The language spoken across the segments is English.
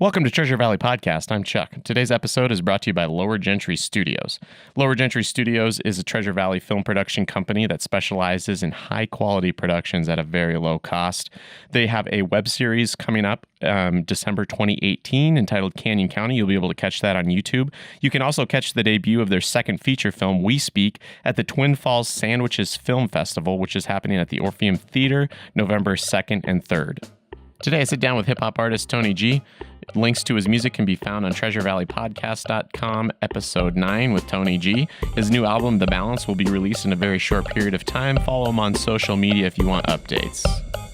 Welcome to Treasure Valley Podcast. I'm Chuck. Today's episode is brought to you by LowerGentry Studios. LowerGentry Studios is a Treasure Valley film production company that specializes in high-quality productions at a very low cost. They have a web series coming up December 2018 entitled Canyon County. You'll be able to catch that on YouTube. You can also catch the debut of their second feature film, We Speak, at the Twin Falls Sandwiches Film Festival, which is happening at the Orpheum Theater November 2nd and 3rd. Today, I sit down with hip-hop artist Tony G. Links to his music can be found on treasurevalleypodcast.com, episode 9 with Tony G. His new album, The Balance, will be released in a very short period of time. Follow him on social media if you want updates.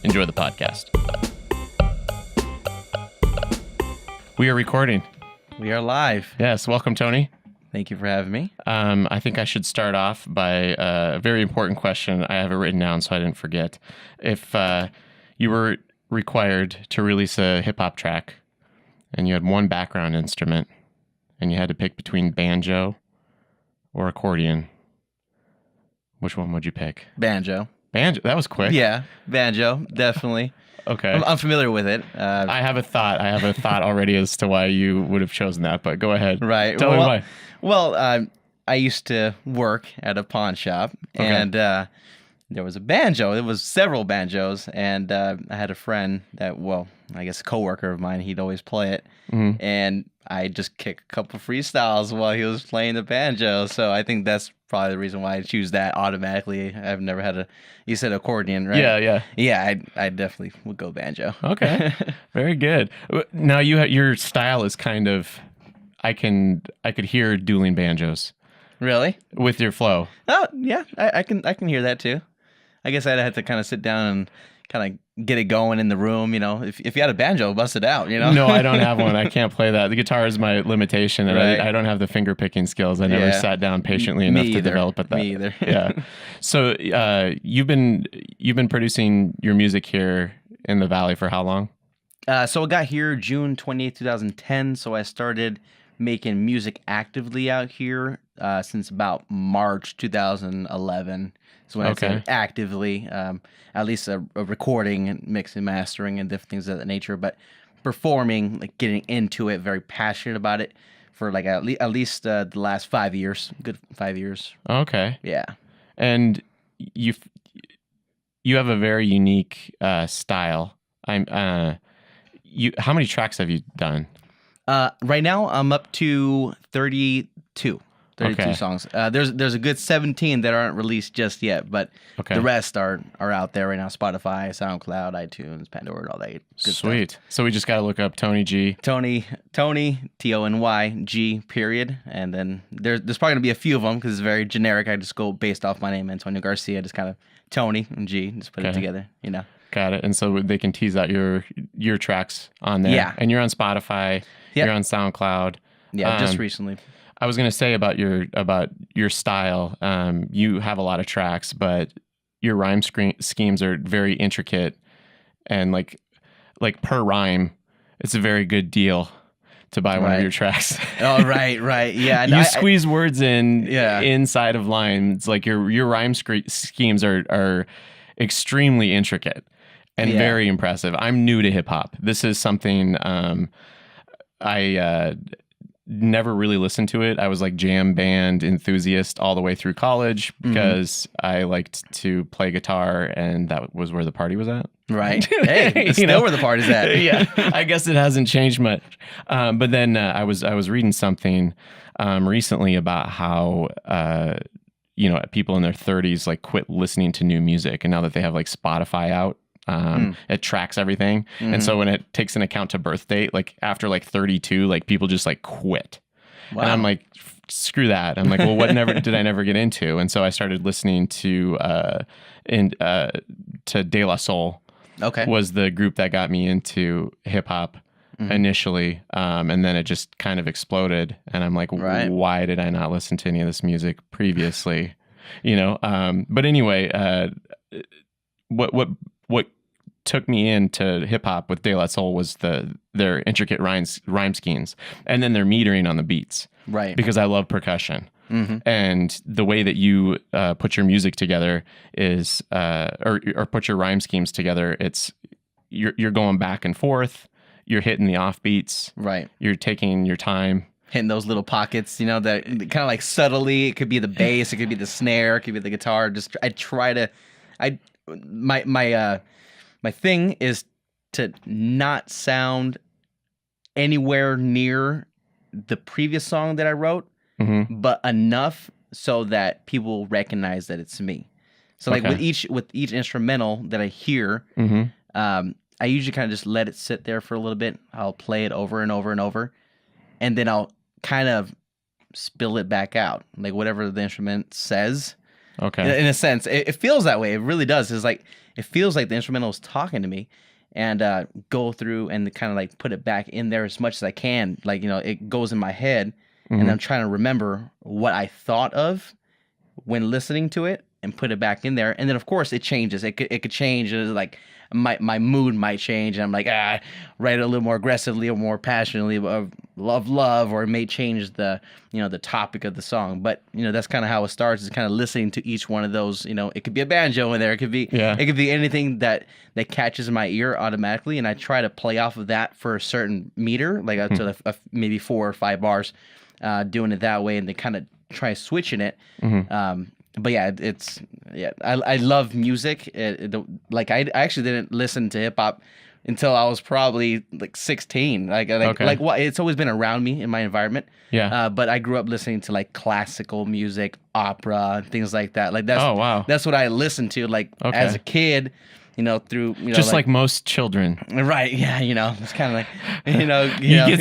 Enjoy the podcast. We are recording. We are live. Yes, welcome, Tony. Thank you for having me. I think I should start off by a very important question. I have it written down so I didn't forget. If you were required to release a hip-hop track and you had one background instrument and you had to pick between banjo or accordion, which one would you pick? Banjo. Banjo? That was quick. Yeah, banjo, definitely. Okay. I'm familiar with it. I have a thought already as to why you would have chosen that, but go ahead. Right. Tell me why. Well, I used to work at a pawn shop, and there was a banjo. There was several banjos, and I had a friend that, well, I guess a coworker of mine, he'd always play it, and I just kick a couple freestyles while he was playing the banjo. So I think that's probably the reason why I choose that automatically. I've never had you said accordion, right? Yeah. Yeah, I definitely would go banjo. Okay. Very good. Now your style is kind of, I could hear dueling banjos. Really? With your flow. Oh, yeah, I can hear that too. I guess I'd have to kind of sit down and kind of get it going in the room, you know. If you had a banjo, bust it out, you know. No, I don't have one. I can't play that. The guitar is my limitation, and right. I don't have the finger picking skills. I never sat down patiently enough to develop at that. Me either. Yeah. So you've been producing your music here in the Valley for how long? So I got here June 28th, 2010. So I started making music actively out here since about March 2011. So when I say actively, at least a recording and mixing, mastering, and different things of that nature. But performing, like getting into it, very passionate about it for like at least the last 5 years, good 5 years. Okay. Yeah. And you have a very unique style. How many tracks have you done? Right now, I'm up to 32 songs. There's a good 17 that aren't released just yet, but the rest are out there right now. Spotify, SoundCloud, iTunes, Pandora, all that good Sweet. stuff. So we just got to look up Tony G. Tony, Tony, G, period. And then there's probably going to be a few of them because it's very generic. I just go based off my name, Antonio Garcia, just kind of Tony and G, just put it together, you know. Got it. And so they can tease out your tracks on there. Yeah. And you're on Spotify. Yep. You're on SoundCloud. Yeah, just recently. I was going to say about your style. You have a lot of tracks, but your rhyme schemes are very intricate, and like per rhyme, it's a very good deal to buy one of your tracks. Oh, right, yeah. You squeeze words in inside of lines. Like your rhyme schemes are extremely intricate and very impressive. I'm new to hip hop. This is something I never really listened to it. I was like jam band enthusiast all the way through college because I liked to play guitar, and that was where the party was at. Right. Hey, it's still where the party's at. Yeah. I guess it hasn't changed much. But then I was reading something recently about how people in their 30s like quit listening to new music, and now that they have like Spotify out, it tracks everything. And so when it takes an account to birth date, like after like 32, like people just like quit. Wow. And I'm like, screw that. I'm like, well, what did I never get into? And so I started listening to De La Soul. Okay. Was the group that got me into hip hop initially. And then it just kind of exploded. And I'm like, why did I not listen to any of this music previously? But anyway, what took me into hip hop with De La Soul was their intricate rhyme schemes, and then their metering on the beats. Right. Because I love percussion. And the way that you put your music together is, or put your rhyme schemes together, you're going back and forth. you're hitting the offbeats. Right. You're taking your time. Hitting those little pockets, that kind of like subtly. It could be the bass, it could be the snare, it could be the guitar. My thing is to not sound anywhere near the previous song that I wrote, but enough so that people recognize that it's me. So like with each instrumental that I hear, I usually kind of just let it sit there for a little bit. I'll play it over and over and over, and then I'll kind of spill it back out, like whatever the instrument says. Okay. In a sense, it feels that way. It really does. It's like it feels like the instrumental is talking to me, and go through and kind of like put it back in there as much as I can. Like it goes in my head, and I'm trying to remember what I thought of when listening to it, and put it back in there. And then of course it changes. It could change. Like my mood might change, and I'm like, write it a little more aggressively or more passionately of love, or it may change the the topic of the song. But that's kind of how it starts, is kind of listening to each one of those. It could be a banjo in there, it could be anything that catches my ear automatically, and I try to play off of that for a certain meter, like up to maybe 4 or 5 bars, doing it that way, and then kind of try switching it. But yeah, I love music. Like I actually didn't listen to hip hop until I was probably like 16. Like it's always been around me in my environment. Yeah. But I grew up listening to like classical music, opera, things like that. Like that's what I listened to as a kid. Through just like most children, right? Yeah, it's kind of like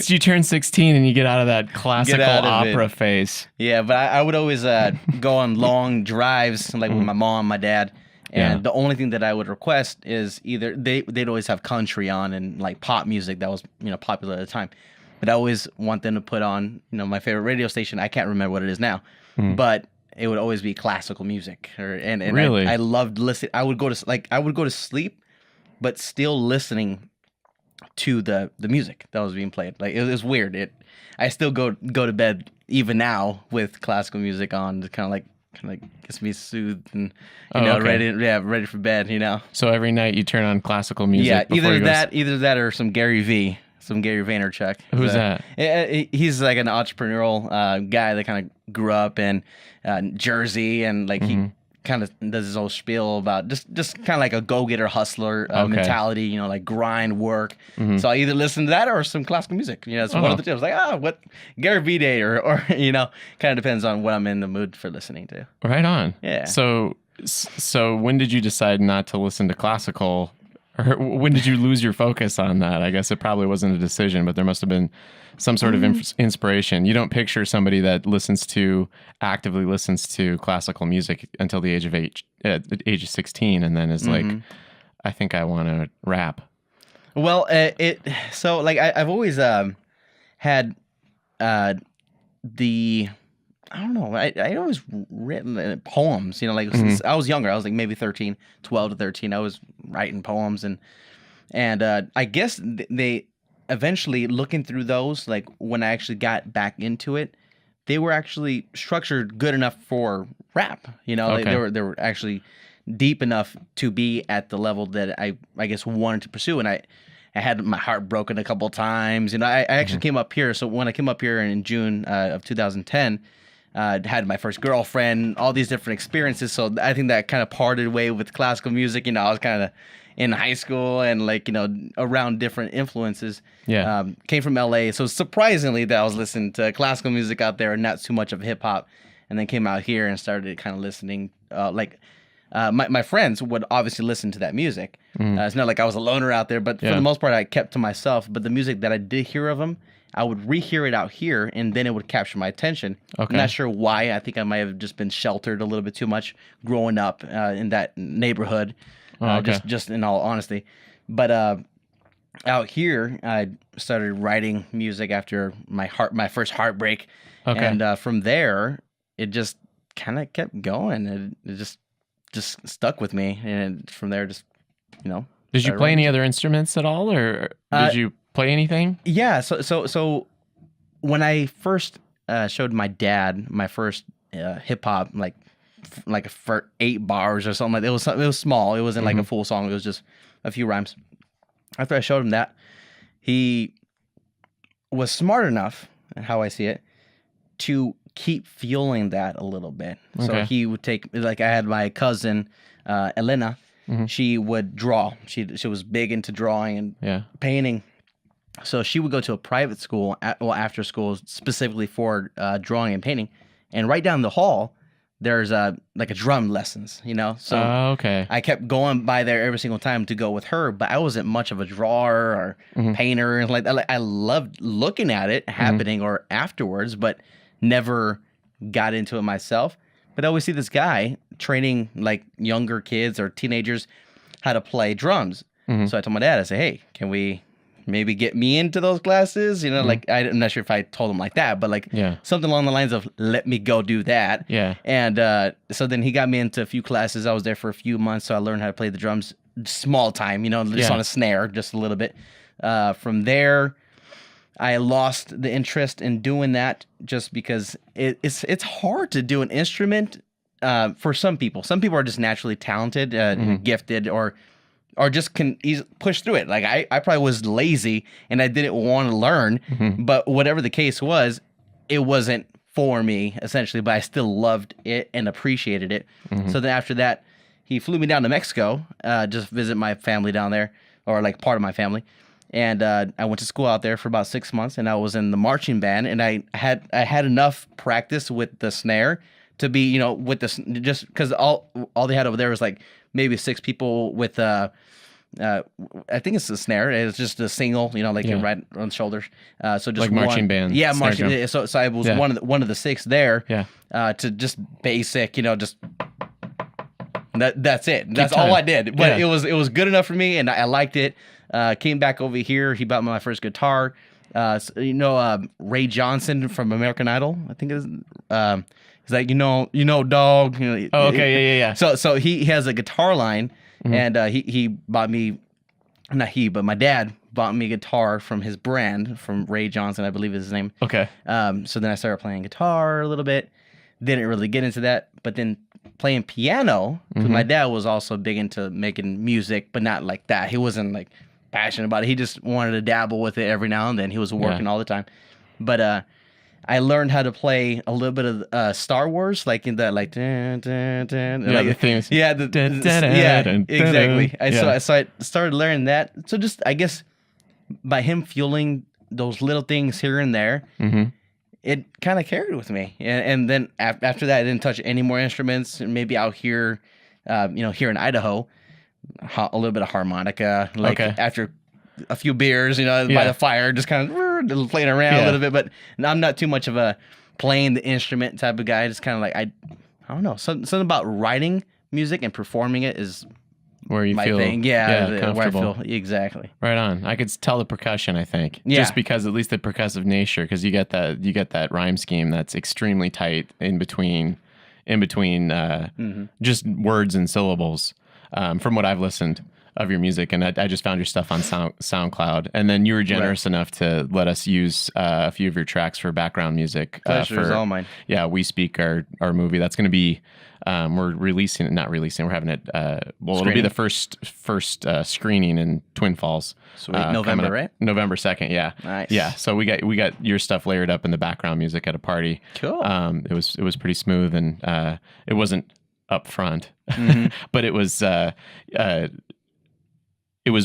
you turn 16 and you get out of that classical opera phase. Yeah, but I would always go on long drives like with my mom, my dad, and the only thing that I would request is either they'd always have country on and like pop music that was popular at the time, but I always want them to put on my favorite radio station. I can't remember what it is now, but it would always be classical music, and really? I loved listening. I would go to sleep, but still listening to the music that was being played. Like it was weird. I still go to bed even now with classical music on, to kind of like gets me soothed and ready for bed. So every night you turn on classical music. Yeah, either that or some Gary V. Some Gary Vaynerchuk. Who's that? He's like an entrepreneurial guy that kind of grew up in Jersey, and like he kind of does his whole spiel about just kind of like a go-getter hustler mentality, like grind work. So I either listen to that or some classical music. It's one of the two. I was like, what Gary V Day or kind of depends on what I'm in the mood for listening to. Right on. Yeah. So when did you decide not to listen to classical? Or when did you lose your focus on that? I guess it probably wasn't a decision, but there must have been some sort of inspiration. You don't picture somebody that actively listens to classical music until the age of 16, and then is like, I think I want to rap. Well, I've always had the. I don't know. I always written poems, since I was younger. I was like maybe 12 to 13. I was writing poems, and I guess they eventually, looking through those, like when I actually got back into it, they were actually structured good enough for rap. They were actually deep enough to be at the level that I guess wanted to pursue, and I had my heart broken a couple times. I actually came up here. So when I came up here in June of 2010. Had my first girlfriend, all these different experiences. So I think that kind of parted way with classical music. I was kind of in high school and around different influences. Yeah. Came from LA. So surprisingly that I was listening to classical music out there and not too much of hip hop. And then came out here and started kind of listening. My friends would obviously listen to that music. It's not like I was a loner out there, but for the most part I kept to myself. But the music that I did hear of them, I would rehear it out here, and then it would capture my attention. Okay. I'm not sure why. I think I might have just been sheltered a little bit too much growing up in that neighborhood, just in all honesty. But out here, I started writing music after my first heartbreak. Okay. And from there, it just kind of kept going. It just stuck with me, and from there, just Did you play any other instruments at all, or did you play anything? Yeah. So when I first showed my dad my first hip hop, like for 8 bars or something like that. It was small. It wasn't like a full song. It was just a few rhymes. After I showed him that, he was smart enough, how I see it, to keep fueling that a little bit. So Okay. he would take, like I had my cousin, Elena, she would draw. She was big into drawing and painting. So she would go to a private school, after school, specifically for drawing and painting. And right down the hall, there's like a drum lessons, you know? So okay. I kept going by there every single time to go with her, but I wasn't much of a drawer or painter. And like I loved looking at it happening or afterwards, but never got into it myself. But I always see this guy training like younger kids or teenagers how to play drums. So I told my dad, I said, hey, can we maybe get me into those classes? You know, like I'm not sure if I told him like that, but like something along the lines of let me go do that. Yeah. And so then he got me into a few classes. I was there for a few months, so I learned how to play the drums small time, you know, just on a snare, just a little bit. From there, I lost the interest in doing that just because it's hard to do an instrument for some people. Some people are just naturally talented, gifted, or just can push through it. Like I probably was lazy and I didn't want to learn, but whatever the case was, it wasn't for me essentially, but I still loved it and appreciated it. So then after that, he flew me down to Mexico, just visit my family down there, or like part of my family. And I went to school out there for about 6 months, and I was in the marching band, and I had enough practice with the snare to be, you know, with this, just because all they had over there was like maybe 6 people with I think it's a snare. It's just a single, you know, like right on the shoulders. So just like marching band. Yeah, marching. So I was one of the 6 there. Yeah. To just basic, you know, just that's it. That's all I did. But it was good enough for me, and I liked it. Came back over here. He bought me my first guitar. You know, Ray Johnson from American Idol, I think it is. He's like, you know, dog. You know, oh, okay, yeah. So he has a guitar line, and he bought me, not he, but my dad bought me a guitar from his brand, from Ray Johnson, I believe is his name. Okay. So then I started playing guitar a little bit. Didn't really get into that, but then playing piano, because my dad was also big into making music, but not like that. He wasn't like passionate about it. He just wanted to dabble with it every now and then. He was working all the time. But I learned how to play a little bit of Star Wars, like in that, like, dun, dun, dun, yeah, like the themes. Yeah, exactly. Yeah. So I started learning that. So just, I guess, by him fueling those little things here and there, it kind of carried with me. And then after that, I didn't touch any more instruments. Maybe out here, you know, here in Idaho, a little bit of harmonica, like after a few beers, you know, by the fire, just kind of playing around a little bit. But I'm not too much of a playing the instrument type of guy. Just kind of like, I don't know, something about writing music and performing it is where you my feel thing. comfortable. Where I feel exactly. Right on. I could tell the percussion, I think. Yeah. Just because at least the percussive nature, because you get that rhyme scheme that's extremely tight in between just words and syllables. From what I've listened of your music, and I just found your stuff on SoundCloud, and then you were generous enough to let us use a few of your tracks for background music. Pleasure is all mine. Yeah, We Speak, our movie. That's going to be we're having it. Well, it'll be the first screening in Twin Falls. Sweet. November, right? November 2nd. Yeah. Nice. Yeah. So we got your stuff layered up in the background music at a party. Cool. It was pretty smooth, and it wasn't up front, but it was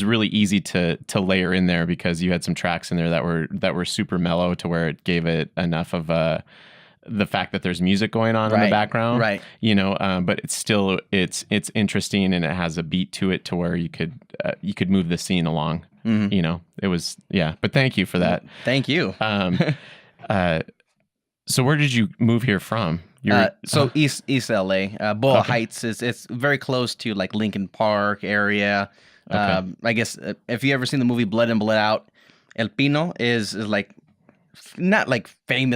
really easy to layer in there because you had some tracks in there that were super mellow to where it gave it enough of the fact that there's music going on in the background, right? You know, but it's still it's interesting, and it has a beat to it to where you could move the scene along. You know, it was But thank you for that. Thank you. So where did you move here from? East LA, Boyle Heights it's very close to like Lincoln Park area. I guess if you ever seen the movie Blood In Blood Out, El Pino is like not like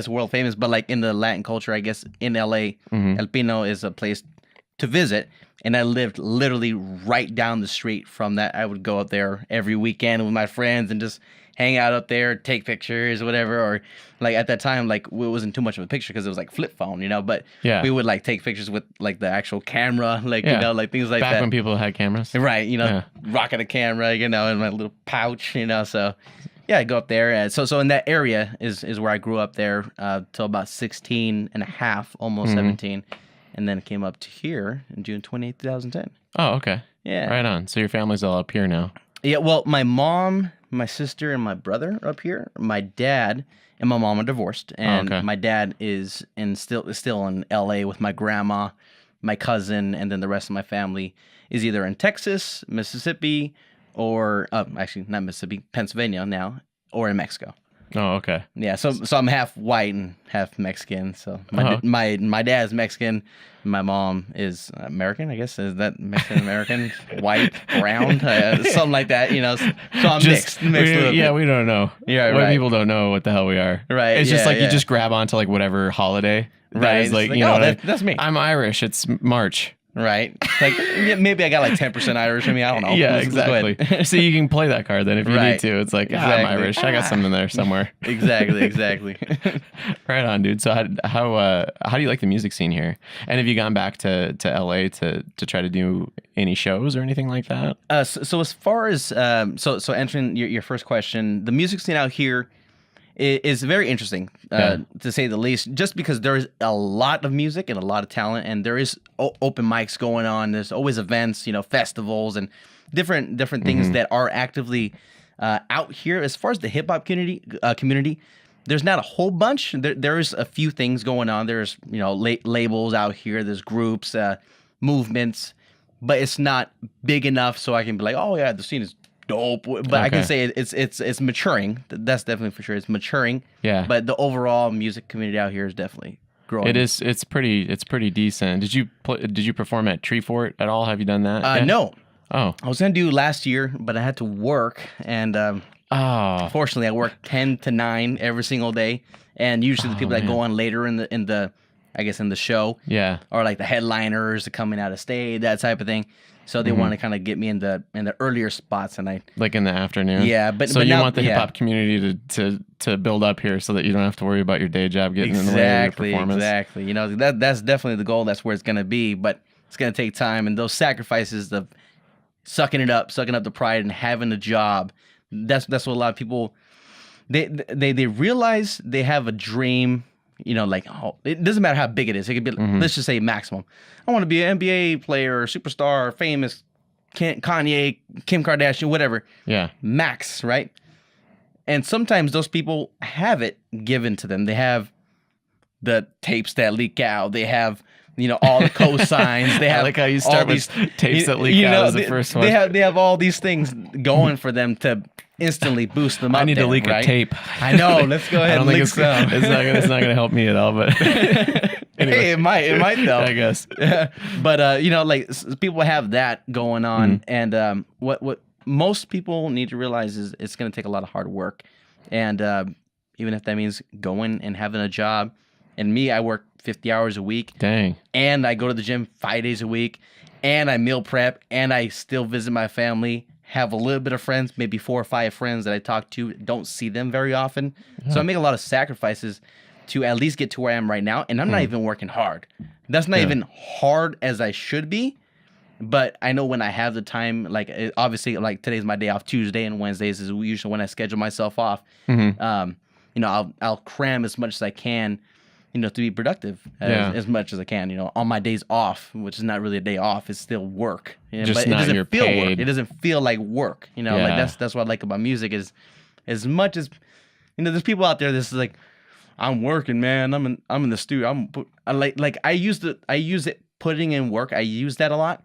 world famous, but like in the Latin culture, I guess in LA, El Pino is a place to visit. And I lived literally right down the street from that. I would go up there every weekend with my friends and just hang out up there, take pictures, whatever. Or like at that time, like it wasn't too much of a picture because it was like flip phone, you know. But we would like take pictures with like the actual camera, like you know, like things like that. Back when people had cameras, right? You know, rocking a camera, you know, in my little pouch, you know. So Yeah, I go up there. So in that area is where I grew up there till about 16 and a half, almost 17. And then came up to here in June 28th, 2010. Oh, okay. Yeah. Right on. So your family's all up here now. Yeah, well, my mom, my sister, and my brother are up here. My dad and my mom are divorced. And my dad is still in LA with my grandma, my cousin, and then the rest of my family is either in Texas, Mississippi, or actually not Mississippi, Pennsylvania now, or in Mexico. Oh, okay. Yeah, so I'm half white and half Mexican. So my dad's Mexican, my mom is American. I guess is that Mexican American, white, brown, something like that. You know, so I'm mixed. We don't know. Yeah, white people don't know what the hell we are. Right. It's just like you just grab onto like whatever holiday. Right. It's like, that's me. I'm Irish. It's March. Right. Like maybe I got like 10% Irish in me. I don't know. Yeah, exactly. So you can play that card then if you need to. It's like, I'm Irish. I got something there somewhere. Exactly. Right on, dude. So how do you like the music scene here? And have you gone back to LA to try to do any shows or anything like that? So as far as so answering your first question, the music scene out here is very interesting, to say the least, just because there is a lot of music and a lot of talent, and there is open mics going on. There's always events, festivals and different things that are actively out here. As far as the hip hop community, there's not a whole bunch. There's a few things going on. There's labels out here. There's groups, movements, but it's not big enough so I can be like, oh yeah, the scene is dope, but I can say it's maturing. That's definitely for sure. It's maturing. Yeah. But the overall music community out here is definitely growing. It is. It's pretty decent. Did you perform at Tree Fort at all? Have you done that? No. Oh. I was gonna do last year, but I had to work, and fortunately, I work 10 to 9 every single day. And usually, the people that go on later in the show, are like the headliners, the coming out of state, that type of thing. So they want to kind of get me in the earlier spots, and I like in the afternoon. Yeah, but you now, want the hip hop community to build up here so that you don't have to worry about your day job getting in the way of your performance. Exactly. That's definitely the goal. That's where it's gonna be, but it's gonna take time, and those sacrifices of sucking up the pride, and having a job. That's what a lot of people they realize they have a dream. It doesn't matter how big it is. It could be, let's just say maximum. I want to be an NBA player, superstar, famous, Kanye, Kim Kardashian, whatever. Yeah. Max, right? And sometimes those people have it given to them. They have the tapes that leak out. They have, all the cosigns. They have I like how you start with tapes that leak out as the first one. They have all these things going for them to instantly boost them up. I need to leak a tape. I know. Let's go ahead and leak some. It's not going to help me at all, but anyway. Hey, it might though. I guess. But people have that going on, and what most people need to realize is it's going to take a lot of hard work, and even if that means going and having a job. And me, I work 50 hours a week. Dang. And I go to the gym 5 days a week, and I meal prep, and I still visit my family. Have a little bit of friends, maybe 4 or 5 friends that I talk to. Don't see them very often. Yeah. So I make a lot of sacrifices to at least get to where I am right now. And I'm not even working hard. That's not even hard as I should be. But I know when I have the time, like obviously, like today's my day off. Tuesday and Wednesdays is usually when I schedule myself off. I'll cram as much as I can, to be productive as much as I can. On my days off, which is not really a day off, it's still work. Just but it not doesn't your feel paid. work. It doesn't feel like work. Like that's what I like about music is, as much as there's people out there that's like, I'm working, man. I'm in the studio. I use it putting in work. I use that a lot,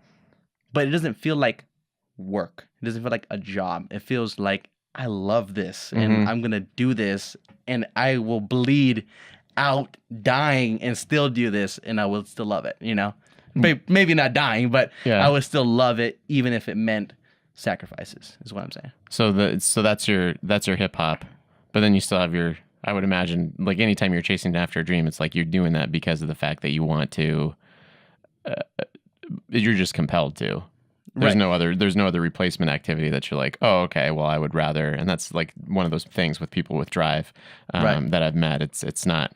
but it doesn't feel like work. It doesn't feel like a job. It feels like I love this and I'm gonna do this, and I will bleed out dying and still do this, and I will still love it. Maybe not dying, but I would still love it, even if it meant sacrifices. Is what I'm saying. So that's your hip hop, but then you still have your. I would imagine, like anytime you're chasing after a dream, it's like you're doing that because of the fact that you want to. You're just compelled to. There's no other replacement activity that you're like, oh, okay, well, I would rather, and that's like one of those things with people with drive that I've met. It's not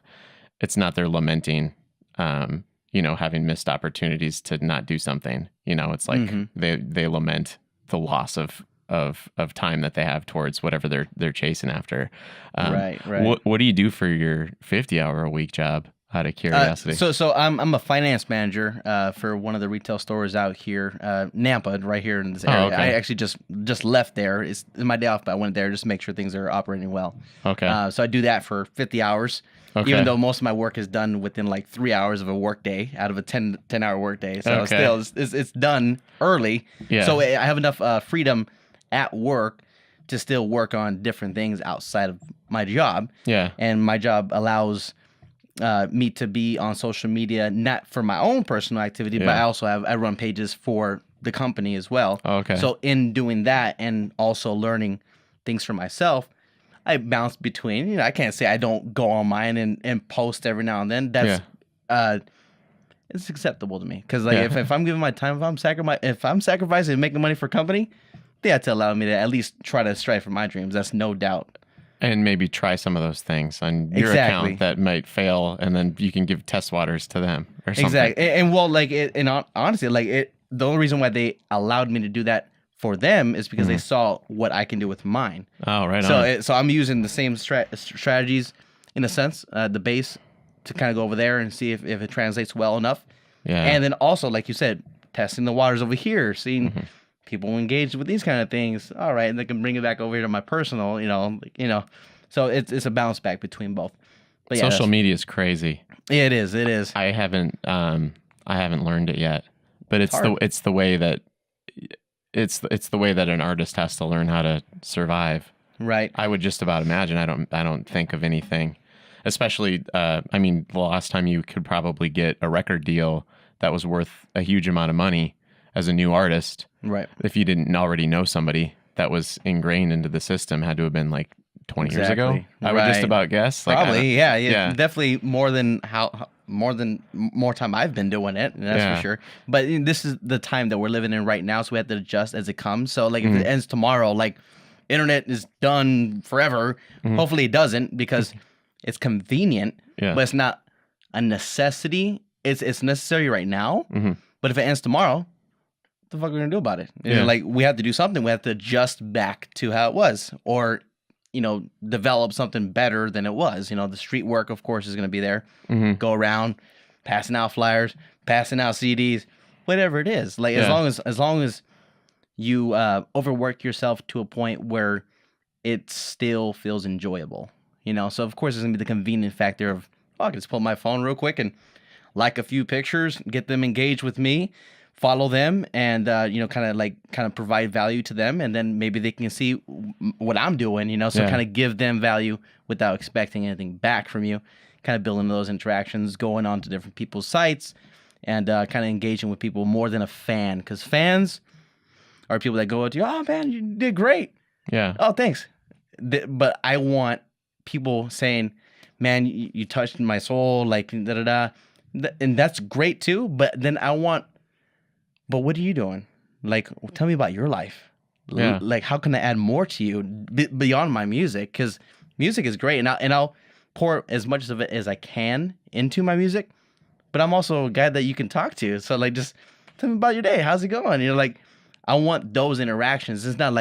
they're lamenting, having missed opportunities to not do something. It's like they lament the loss of of time that they have towards whatever they're chasing after. Right. What do you do for your 50-hour a week job? Out of curiosity. So I'm a finance manager for one of the retail stores out here, Nampa, right here in this area. Oh, okay. I actually just left there. It's my day off, but I went there just to make sure things are operating well. Okay. So I do that for 50 hours, even though most of my work is done within like 3 hours of a work day out of a 10-hour work day. So still, it's done early. Yeah. So I have enough freedom at work to still work on different things outside of my job. Yeah. And my job allows me to be on social media, not for my own personal activity, but I run pages for the company as well. Oh, okay. So in doing that and also learning things for myself, I bounce between. I can't say I don't go online and post every now and then. That's it's acceptable to me because if I'm giving my time, if I'm sacrificing and making money for a company, they have to allow me to at least try to strive for my dreams. That's no doubt. And maybe try some of those things on your account that might fail, and then you can give test waters to them or something. Exactly. And well, honestly, the only reason why they allowed me to do that for them is because they saw what I can do with mine. Oh, right on. So I'm using the same strategies in a sense, the base to kind of go over there and see if it translates well enough. Yeah. And then also, like you said, testing the waters over here, seeing people engaged with these kind of things. All right, and they can bring it back over here to my personal, So it's a bounce back between both. But social media is crazy. It is. I haven't learned it yet, but it's the way that an artist has to learn how to survive. Right. I would just about imagine. I don't think of anything, especially. The last time you could probably get a record deal that was worth a huge amount of money as a new artist, right? If you didn't already know somebody that was ingrained into the system, had to have been like 20 years ago. I would just about guess. Probably, yeah. Definitely more time I've been doing it. That's for sure. But this is the time that we're living in right now, so we have to adjust as it comes. So if it ends tomorrow, internet is done forever. Hopefully it doesn't because it's convenient, but it's not a necessity. It's necessary right now. But if it ends tomorrow, what the fuck are we gonna do about it? We have to do something. We have to adjust back to how it was, or develop something better than it was. The street work, of course, is gonna be there. Go around, passing out flyers, passing out CDs, whatever it is. As long as you overwork yourself to a point where it still feels enjoyable. So of course there's gonna be the convenient factor of I can just pull my phone real quick and like a few pictures, get them engaged with me, follow them, and kind of provide value to them, and then maybe they can see what I'm doing, kind of give them value without expecting anything back from you, kind of building those interactions, going on to different people's sites, and kind of engaging with people more than a fan, because fans are people that go up to you, oh man, you did great. Yeah. Oh, thanks. But I want people saying, man, you touched my soul, da-da-da. And that's great too, but then but what are you doing? Tell me about your life. Yeah. How can I add more to you beyond my music? Because music is great, and I'll pour as much of it as I can into my music, but I'm also a guy that you can talk to. So just tell me about your day. How's it going? I want those interactions. It's not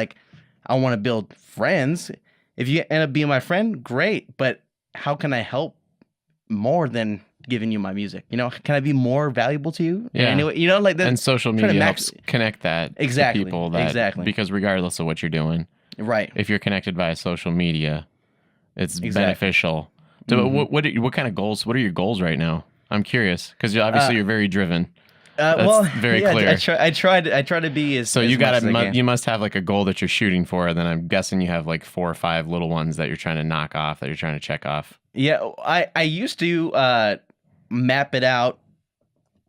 I want to build friends. If you end up being my friend, great, but how can I help more than giving you my music? Can I be more valuable to you? Yeah. Anyway, and social media helps connect that to people because regardless of what you're doing, right? If you're connected via social media, it's beneficial. So what kind of goals? What are your goals right now? I'm curious because obviously you're very driven. That's very clear. I try to be as. So as you must have a goal that you're shooting for. Then I'm guessing you have 4 or 5 little ones that you're trying to knock off, that you're trying to check off. Yeah, I used to map it out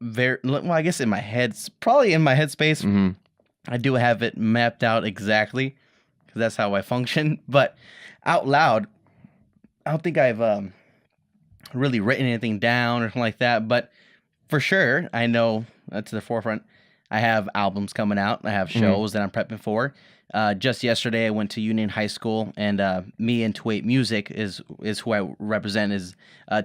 I guess in my head, probably in my headspace. I do have it mapped out exactly because that's how I function. But out loud, I don't think I've really written anything down or something like that. But for sure, I know to the forefront, I have albums coming out. I have shows that I'm prepping for. Just yesterday, I went to Union High School, and me and 28 Music is who I represent.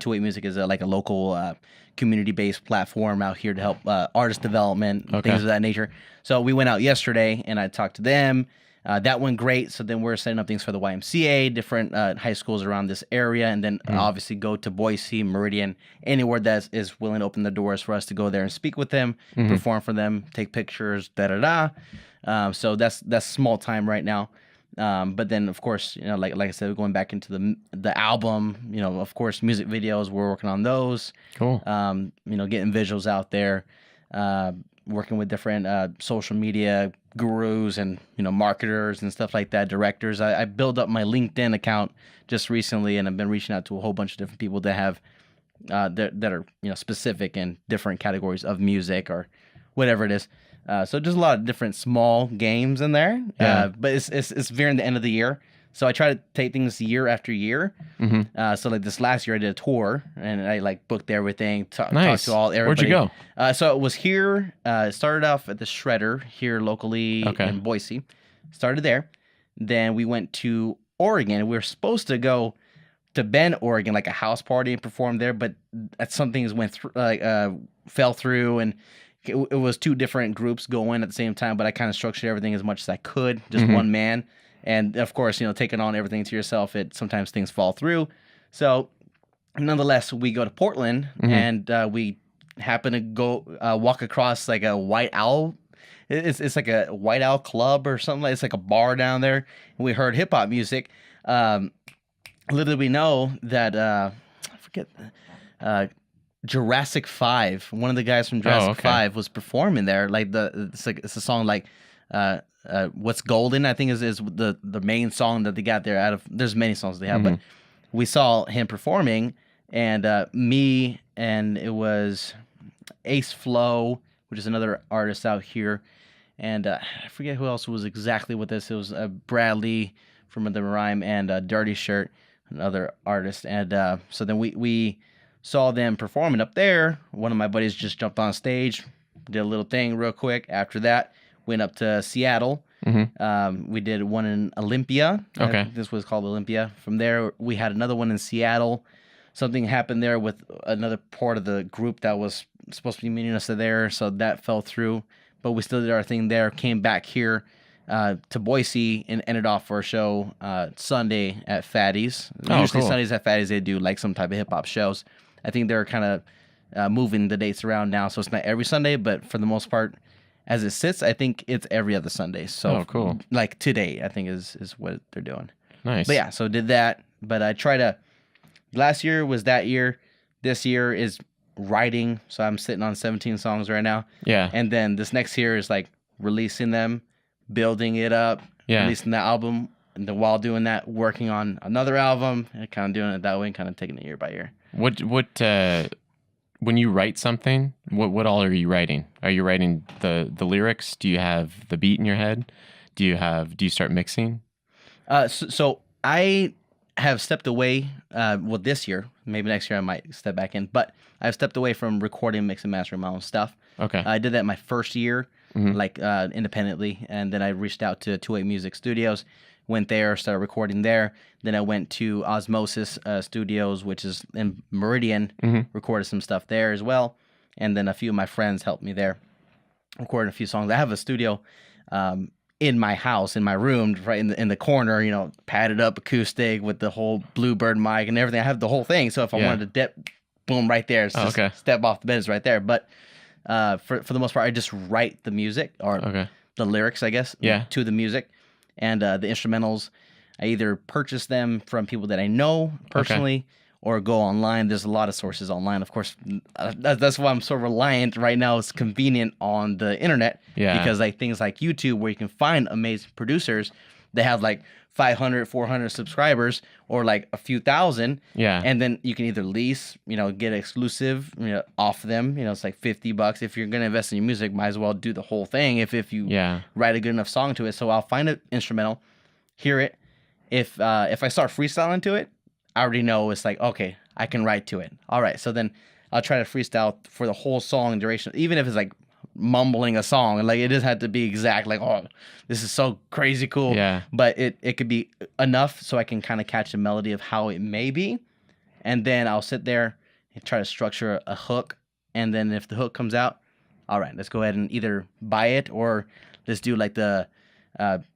28 Music is a local community-based platform out here to help artist development, things of that nature. So we went out yesterday, and I talked to them. That went great. So then we're setting up things for the YMCA, different high schools around this area, and then obviously go to Boise, Meridian, anywhere that is willing to open the doors for us to go there and speak with them, perform for them, take pictures, So that's small time right now. But then, of course, like I said, going back into the album, of course, music videos, we're working on those. Cool. Getting visuals out there, working with different social media gurus and marketers and stuff like that, directors. I built up my LinkedIn account just recently, and I've been reaching out to a whole bunch of different people that have that are specific in different categories of music or whatever it is. So just a lot of different small games in there. Yeah. But it's nearing the end of the year. So I try to take things year after year. So like this last year I did a tour and I like booked everything, talked to everybody. Where'd you go? So it was here. It started off at the Shredder here locally in Boise. Started there. Then we went to Oregon. We were supposed to go to Bend, Oregon, like a house party and perform there, but some things went through, fell through, and it was two different groups going at the same time. But I kind of structured everything as much as I could, just one man. And of course, taking on everything to yourself, sometimes things fall through. So, nonetheless, we go to Portland, and we happen to go walk across like a White Owl. It's like a White Owl club or something. It's like a bar down there. And we heard hip hop music. Little did we know that I forget Jurassic 5. One of the guys from Jurassic 5 was performing there. Like it's a song like. What's Golden, I think is the main song that they got there out of. There's many songs they have, but we saw him performing, and me and it was Ace Flow, which is another artist out here, and I forget who else was exactly with this. It was Bradley from the Rhyme and Dirty Shirt, another artist, and so then we saw them performing up there. One of my buddies just jumped on stage, did a little thing real quick. After that, went up to Seattle. We did one in Olympia. Okay. This was called Olympia. From there, we had another one in Seattle. Something happened there with another part of the group that was supposed to be meeting us there, so that fell through. But we still did our thing there. Came back here to Boise and ended off our show Sunday at Fatty's. Usually Sundays at Fatty's, they do like some type of hip-hop shows. I think they're kind of moving the dates around now, so it's not every Sunday, but for the most part, as it sits, I think it's every other Sunday. So, cool. Like today, I think is what they're doing. Nice. But yeah, so did that. But I try to. Last year was that year. This year is writing. So I'm sitting on 17 songs right now. Yeah. And then this next year is like releasing them, building it up, releasing the album, and then while doing that, working on another album, and kind of doing it that way, and kind of taking it year by year. When you write something, what all are you writing? Are you writing the lyrics? Do you have the beat in your head? Do you start mixing? So I have stepped away. This year, maybe next year I might step back in. But I've stepped away from recording, mixing, mastering my own stuff. Okay. I did that my first year, independently, and then I reached out to 28 Music Studios. Went there, started recording there. Then I went to Osmosis Studios, which is in Meridian, recorded some stuff there as well. And then a few of my friends helped me there, recording a few songs. I have a studio in my house, in my room, right in the corner, padded up acoustic with the whole Bluebird mic and everything. I have the whole thing. So if I wanted to dip, boom, right there. It's just step off the bed is right there. But for the most part, I just write the music or the lyrics, I guess, to the music. And the instrumentals, I either purchase them from people that I know personally or go online. There's a lot of sources online. Of course, that's why I'm so reliant right now. It's convenient on the internet because like things like YouTube where you can find amazing producers that have like 500, 400 subscribers or like a few thousand. Yeah. And then you can either lease, get exclusive, off them. It's like $50. If you're going to invest in your music, might as well do the whole thing if you write a good enough song to it. So I'll find an instrumental, hear it. If I start freestyling to it, I already know it's like, okay, I can write to it. All right. So then I'll try to freestyle for the whole song duration, even if it's like mumbling a song, like it doesn't have to be exact, like, oh, this is so crazy cool, but it could be enough so I can kind of catch the melody of how it may be, and then I'll sit there and try to structure a hook, and then if the hook comes out, all right, let's go ahead and either buy it or let's do like the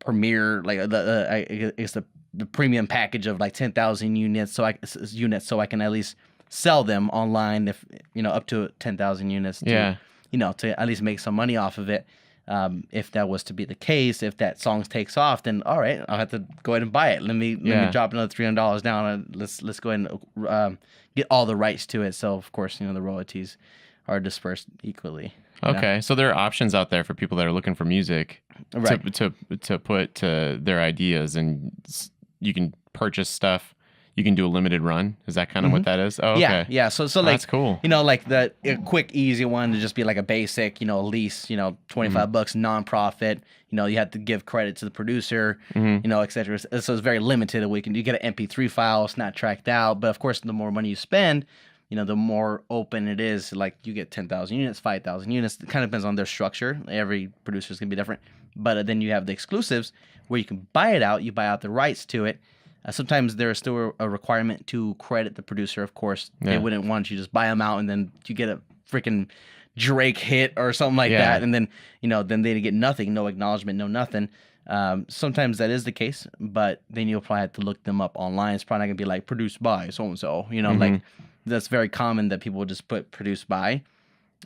premier, like I guess the premium package of like 10,000 units, so I can at least sell them online, if up to 10,000 units, Yeah. to at least make some money off of it. If that was to be the case, if that song takes off, then all right, I'll have to go ahead and buy it. Let me drop another $300 down, and let's go ahead and get all the rights to it. So of course, the royalties are dispersed equally. Okay, so there are options out there for people that are looking for music, Right. to put to their ideas, and you can purchase stuff. You can do a limited run. Is that kind of what that is? Oh, okay. Yeah. So like, that's cool. like the quick, easy one to just be like a basic, lease, $25 nonprofit. You have to give credit to the producer, et cetera. So it's very limited. You get an MP3 file, it's not tracked out. But of course, the more money you spend, the more open it is. Like you get 10,000 units, 5,000 units. It kind of depends on their structure. Every producer is going to be different. But then you have the exclusives where you can buy it out. You buy out the rights to it. Sometimes there is still a requirement to credit the producer. Of course, they wouldn't want you to just buy them out and then you get a freaking Drake hit or something like that, and then then they get nothing, no acknowledgement, no nothing. Sometimes that is the case, but then you'll probably have to look them up online. It's probably not gonna be like produced by so and so. Like that's very common that people will just put produced by.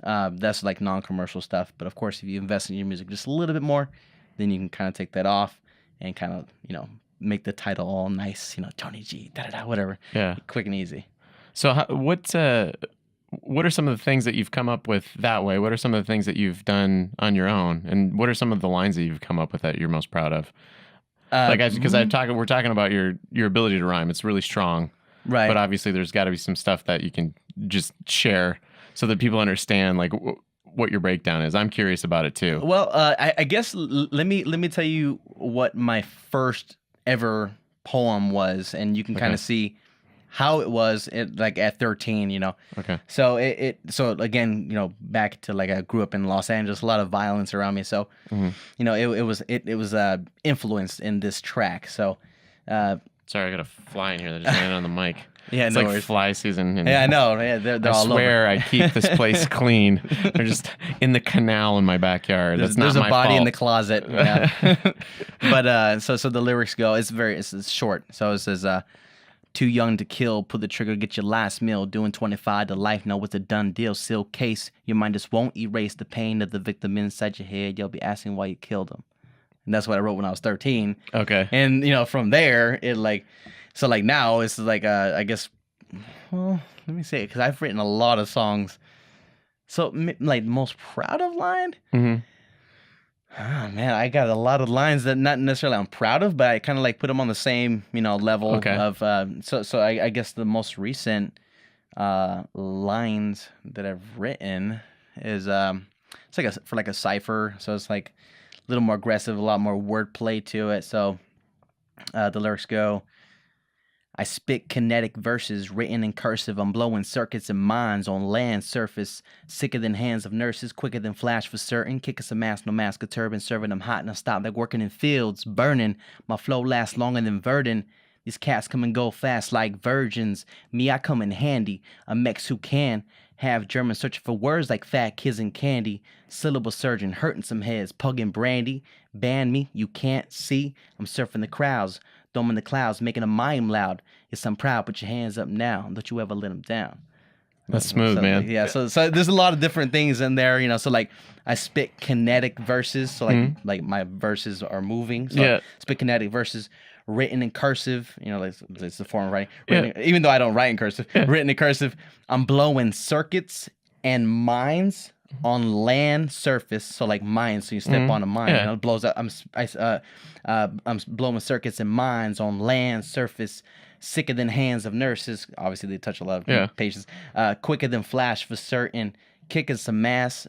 That's like non-commercial stuff. But of course, if you invest in your music just a little bit more, then you can kind of take that off and kind of make the title all nice, Tony G, whatever. Yeah. Quick and easy. So what are some of the things that you've come up with that way? What are some of the things that you've done on your own? And what are some of the lines that you've come up with that you're most proud of? Because we're talking about your ability to rhyme. It's really strong. Right. But obviously there's got to be some stuff that you can just share so that people understand like what your breakdown is. I'm curious about it too. Well, I guess let me tell you what my first ever poem was, and you can kind of see how it was at 13, Okay. So so again, back to like I grew up in Los Angeles, a lot of violence around me. So, it was influenced in this track. So, sorry, I got a fly in here that just landed on the mic. Yeah, it's no like worries. fly season. And yeah, I know. Yeah, they're I all swear over. I keep this place clean. They're just in the canal in my backyard. That's not There's my a body fault. in the closet. Yeah. But so the lyrics go. It's short. So it says, "Too young to kill. Pull the trigger. Get your last meal. Doing 25 to life. Know it's a done deal. Seal case. Your mind just won't erase the pain of the victim inside your head. You'll be asking why you killed him." And that's what I wrote when I was 13. Okay. And from there, now it's like I guess. Well, let me say it, because I've written a lot of songs. So, like, most proud of line? Mm-hmm. Oh, man, I got a lot of lines that not necessarily I'm proud of, but I kind of like put them on the same, level of. So I guess the most recent lines that I've written is it's like for a cipher. So it's like a little more aggressive, a lot more wordplay to it. So the lyrics go. I spit kinetic verses written in cursive. I'm blowing circuits and minds on land surface. Sicker than hands of nurses, quicker than flash for certain. Kick us a mask, no mask, a turban. Serving them hot and I stop like working in fields. Burning, my flow lasts longer than Verdun. These cats come and go fast like virgins. Me, I come in handy. A Mex who can have German searching for words like fat kids and candy. Syllable surgeon hurting some heads. Pugging brandy. Ban me, you can't see. I'm surfing the crowds. Dome in the clouds, making a mime loud. Yes, I'm proud. Put your hands up now. Don't you ever let them down. That's smooth, man. Yeah. So there's a lot of different things in there, So like I spit kinetic verses. So like my verses are moving. So I spit kinetic verses written in cursive. Like it's the form of writing. Even though I don't write in cursive, written in cursive. I'm blowing circuits and mines on land surface. So like mines. So you step on a mine, it blows up. I'm blowing circuits and mines on land surface. Sicker than hands of nurses. Obviously, they touch a lot of patients. Quicker than flash for certain. Kicking some ass.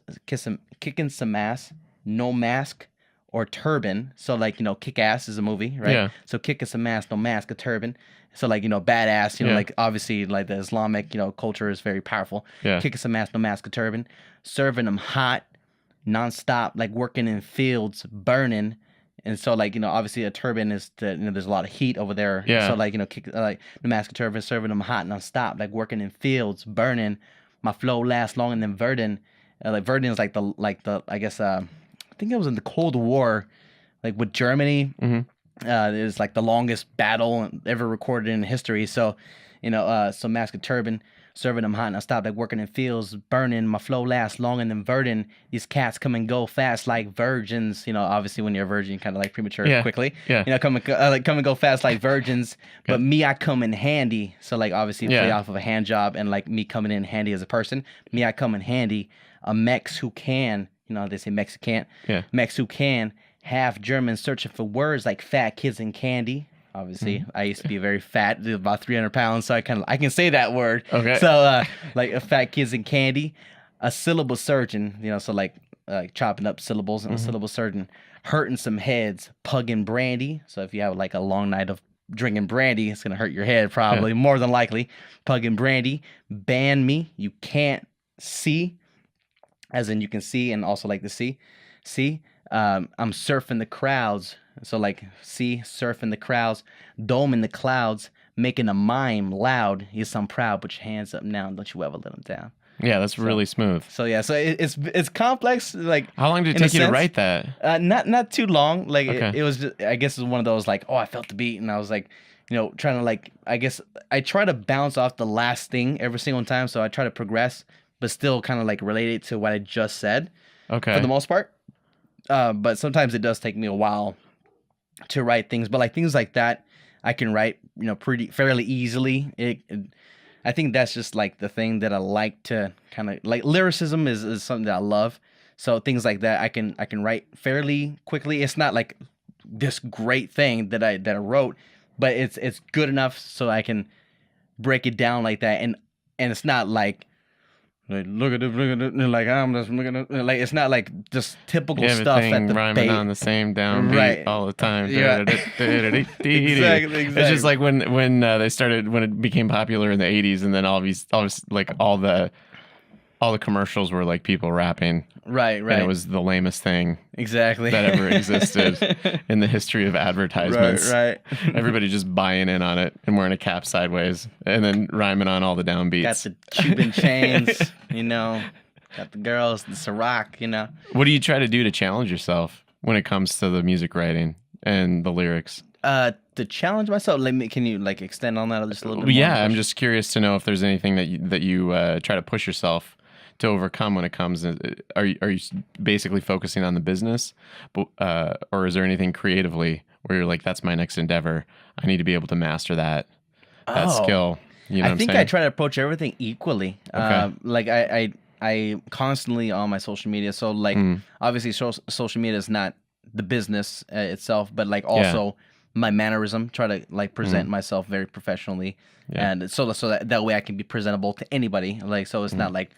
No mask or turban. So like Kick Ass is a movie, right? Yeah. So kicking some ass, no mask, a turban. So like badass. Like obviously like the Islamic culture is very powerful. Yeah. Kicking some ass, no mask, a turban. Serving them hot, nonstop, like working in fields, burning. And so, like, obviously a turban is there's a lot of heat over there. Yeah. So, like, the mask of turban, serving them hot non-stop, like working in fields, burning. My flow lasts longer than Verdun. Like Verdun is like the I guess I think it was in the Cold War like with Germany. Mm-hmm. It was like the longest battle ever recorded in history. So, so Mask of Turban, serving them hot. And I stopped like working in fields, burning. My flow lasts longer than verdant. These cats come and go fast like virgins. Obviously when you're a virgin, you kind of like premature quickly. Yeah. Come and go fast like virgins. But me, I come in handy. So like obviously play off of a hand job and like me coming in handy as a person. Me, I come in handy. A Mex who can, they say Mexican. Yeah. Mex who can. Half German, searching for words like fat kids and candy. Obviously, I used to be very fat, about 300 pounds, so I can say that word. Okay. So like a fat kids and candy, a syllable surgeon, so like chopping up syllables and a syllable surgeon, hurting some heads, pugging brandy. So if you have like a long night of drinking brandy, it's gonna hurt your head probably, more than likely. Pugging brandy, ban me, you can't see, as in you can see and also like the see. I'm surfing the crowds. So like, surfing the crowds, dome in the clouds, making a mime loud. Yes, I'm proud. Put your hands up now. Don't you ever let them down. Yeah, that's really smooth. So yeah, so it's complex. Like, how long did it take you to write that? Not too long. Like it was just, I guess it was one of those like, oh, I felt the beat, and I was like, trying to like, I guess I try to bounce off the last thing every single time. So I try to progress, but still kind of like relate it to what I just said. Okay. For the most part. But sometimes it does take me a while to write things. But like things like that, I can write, fairly easily. I think that's just like the thing that I like to kind of like. Lyricism is something that I love. So things like that, I can write fairly quickly. It's not like this great thing that I wrote, but it's good enough so I can break it down like that. And it's not like. Look at it, like I'm just looking at it. Like it's not like just typical stuff at the rhyming on the same downbeat all the time. Yeah. Exactly. It's just like when it became popular in the 80s, and then all the commercials were like people rapping. Right. And it was the lamest thing exactly that ever existed in the history of advertisements. Right. Everybody just buying in on it and wearing a cap sideways and then rhyming on all the downbeats. Got the Cuban chains, got the girls, the Ciroc, What do you try to do to challenge yourself when it comes to the music writing and the lyrics? To challenge myself, can you like extend on that just a little bit more? Yeah, I'm just curious to know if there's anything that you try to push yourself to overcome when it comes. Are you basically focusing on the business, or is there anything creatively where you're like, that's my next endeavor, I need to be able to master that skill? I think I try to approach everything equally. Okay. Like I constantly on my social media. So like obviously social media is not the business itself, but like also my mannerism. Try to like present myself very professionally, and so that way I can be presentable to anybody. Like so it's not like,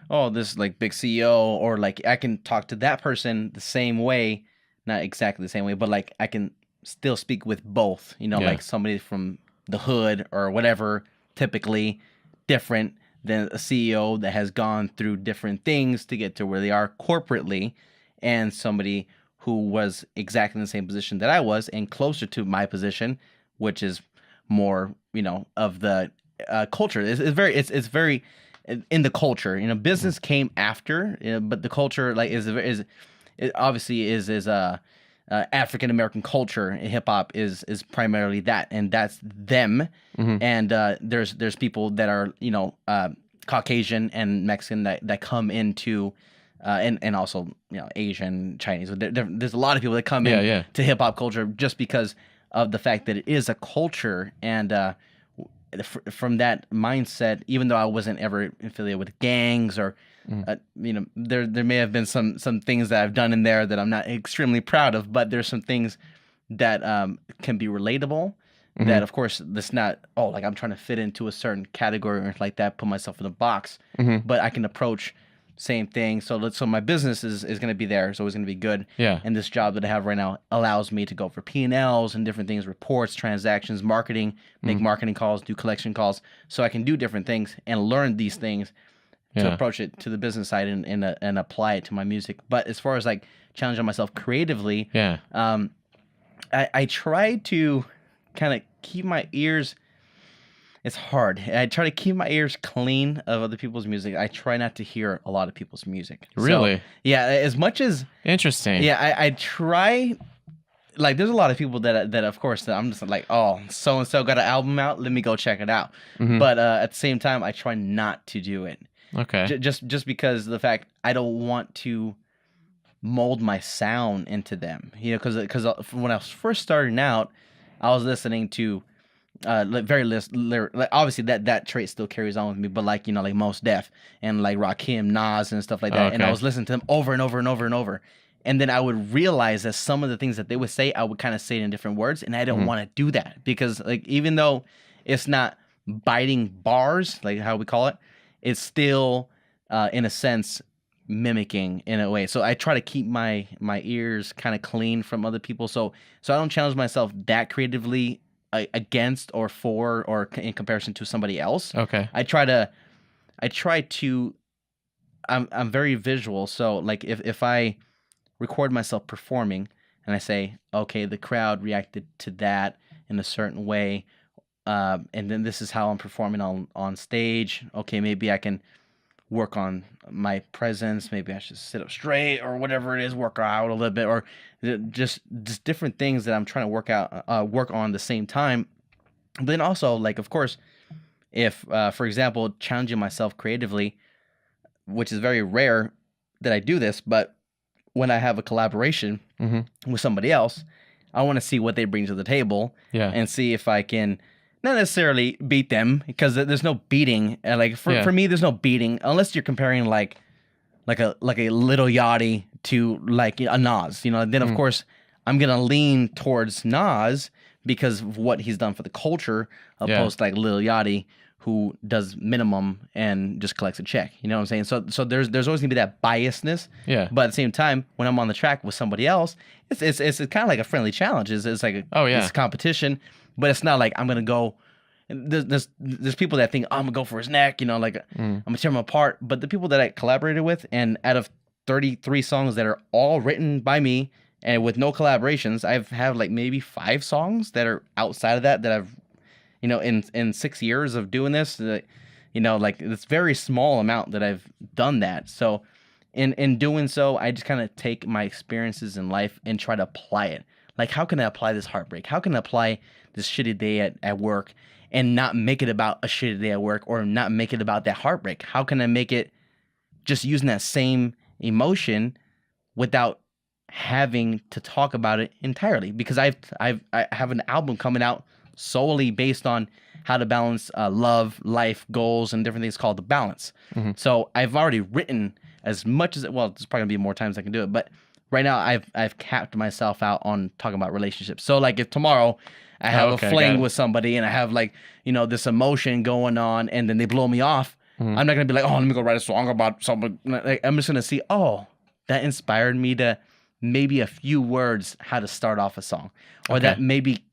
oh, this like big CEO, or like I can talk to that person the same way, not exactly the same way, but like I can still speak with both, like somebody from the hood or whatever, typically different than a CEO that has gone through different things to get to where they are corporately, and somebody who was exactly in the same position that I was and closer to my position, which is more, of the culture. It's very in the culture, business came after, but the culture like is it obviously is African American culture. Hip hop is primarily that, and that's them. And there's people that are Caucasian and Mexican that come into and also Asian, Chinese. There's a lot of people that come in to hip hop culture just because of the fact that it is a culture. And from that mindset, even though I wasn't ever affiliated with gangs or there may have been some things that I've done in there that I'm not extremely proud of, but there's some things that can be relatable. That of course that's not like I'm trying to fit into a certain category or anything like that, put myself in a box, but I can approach same thing. So my business is going to be there. It's always going to be good. Yeah. And this job that I have right now allows me to go for P&Ls and different things, reports, transactions, marketing, make marketing calls, do collection calls. So I can do different things and learn these things to approach it to the business side and apply it to my music. But as far as like challenging myself creatively, I try to kind of keep my ears. It's hard. I try to keep my ears clean of other people's music. I try not to hear a lot of people's music. Really? So, yeah, as much as... Interesting. Yeah, I try like there's a lot of people that of course that I'm just like, oh, so and so got an album out, let me go check it out. Mm-hmm. But at the same time, I try not to do it. Okay. Just because of the fact I don't want to mold my sound into them. Because when I was first starting out, I was listening to like obviously that trait still carries on with me, but like like Mos Def and like Rakim, Nas and stuff like that, and I Okay. was listening to them over and over and over and over, and then I would realize that some of the things that they would say, I would kind of say it in different words, and I don't want to do that because like even though it's not biting bars like how we call it, it's still in a sense mimicking in a way. So I try to keep my ears kind of clean from other people, so I don't challenge myself that creatively against or for or in comparison to somebody else. Okay. I try to I'm very visual, so like if I record myself performing and I say, okay, the crowd reacted to that in a certain way, and then this is how I'm performing on stage. Okay, maybe I can work on my presence. Maybe I should sit up straight or whatever it is, work out a little bit, or just different things that I'm trying to work on the same time. But then also, like, of course, if, for example, challenging myself creatively, which is very rare that I do this, but when I have a collaboration with somebody else, I want to see what they bring to the table and see if I can not necessarily beat them, because there's no beating. Like for me, there's no beating unless you're comparing like a Little Yachty to like a Nas. Then of course I'm gonna lean towards Nas because of what he's done for the culture, opposed to like Lil Yachty, who does minimum and just collects a check. You know what I'm saying? So there's always gonna be that biasness. Yeah. But at the same time, when I'm on the track with somebody else, it's kind of like a friendly challenge. It's like it's a competition, but it's not like I'm gonna go. There's people that think, oh, I'm gonna go for his neck. Like I'm gonna tear him apart. But the people that I collaborated with, and out of 33 songs that are all written by me and with no collaborations, I've have like maybe 5 songs that are outside of that I've in 6 years of doing this, like it's very small amount that I've done that. So in doing so, I just kind of take my experiences in life and try to apply it. Like, how can I apply this heartbreak? How can I apply this shitty day at work and not make it about a shitty day at work, or not make it about that heartbreak? How can I make it just using that same emotion without having to talk about it entirely? Because I have an album coming out solely based on how to balance love, life, goals, and different things called The Balance. So I've already written as much as there's probably gonna be more times I can do it, but right now I've capped myself out on talking about relationships. So like if tomorrow I have a fling with somebody and I have like this emotion going on, and then they blow me off, I'm not gonna be like, oh, let me go write a song about something. Like, I'm just gonna see, oh, that inspired me to maybe a few words how to start off a song, or that maybe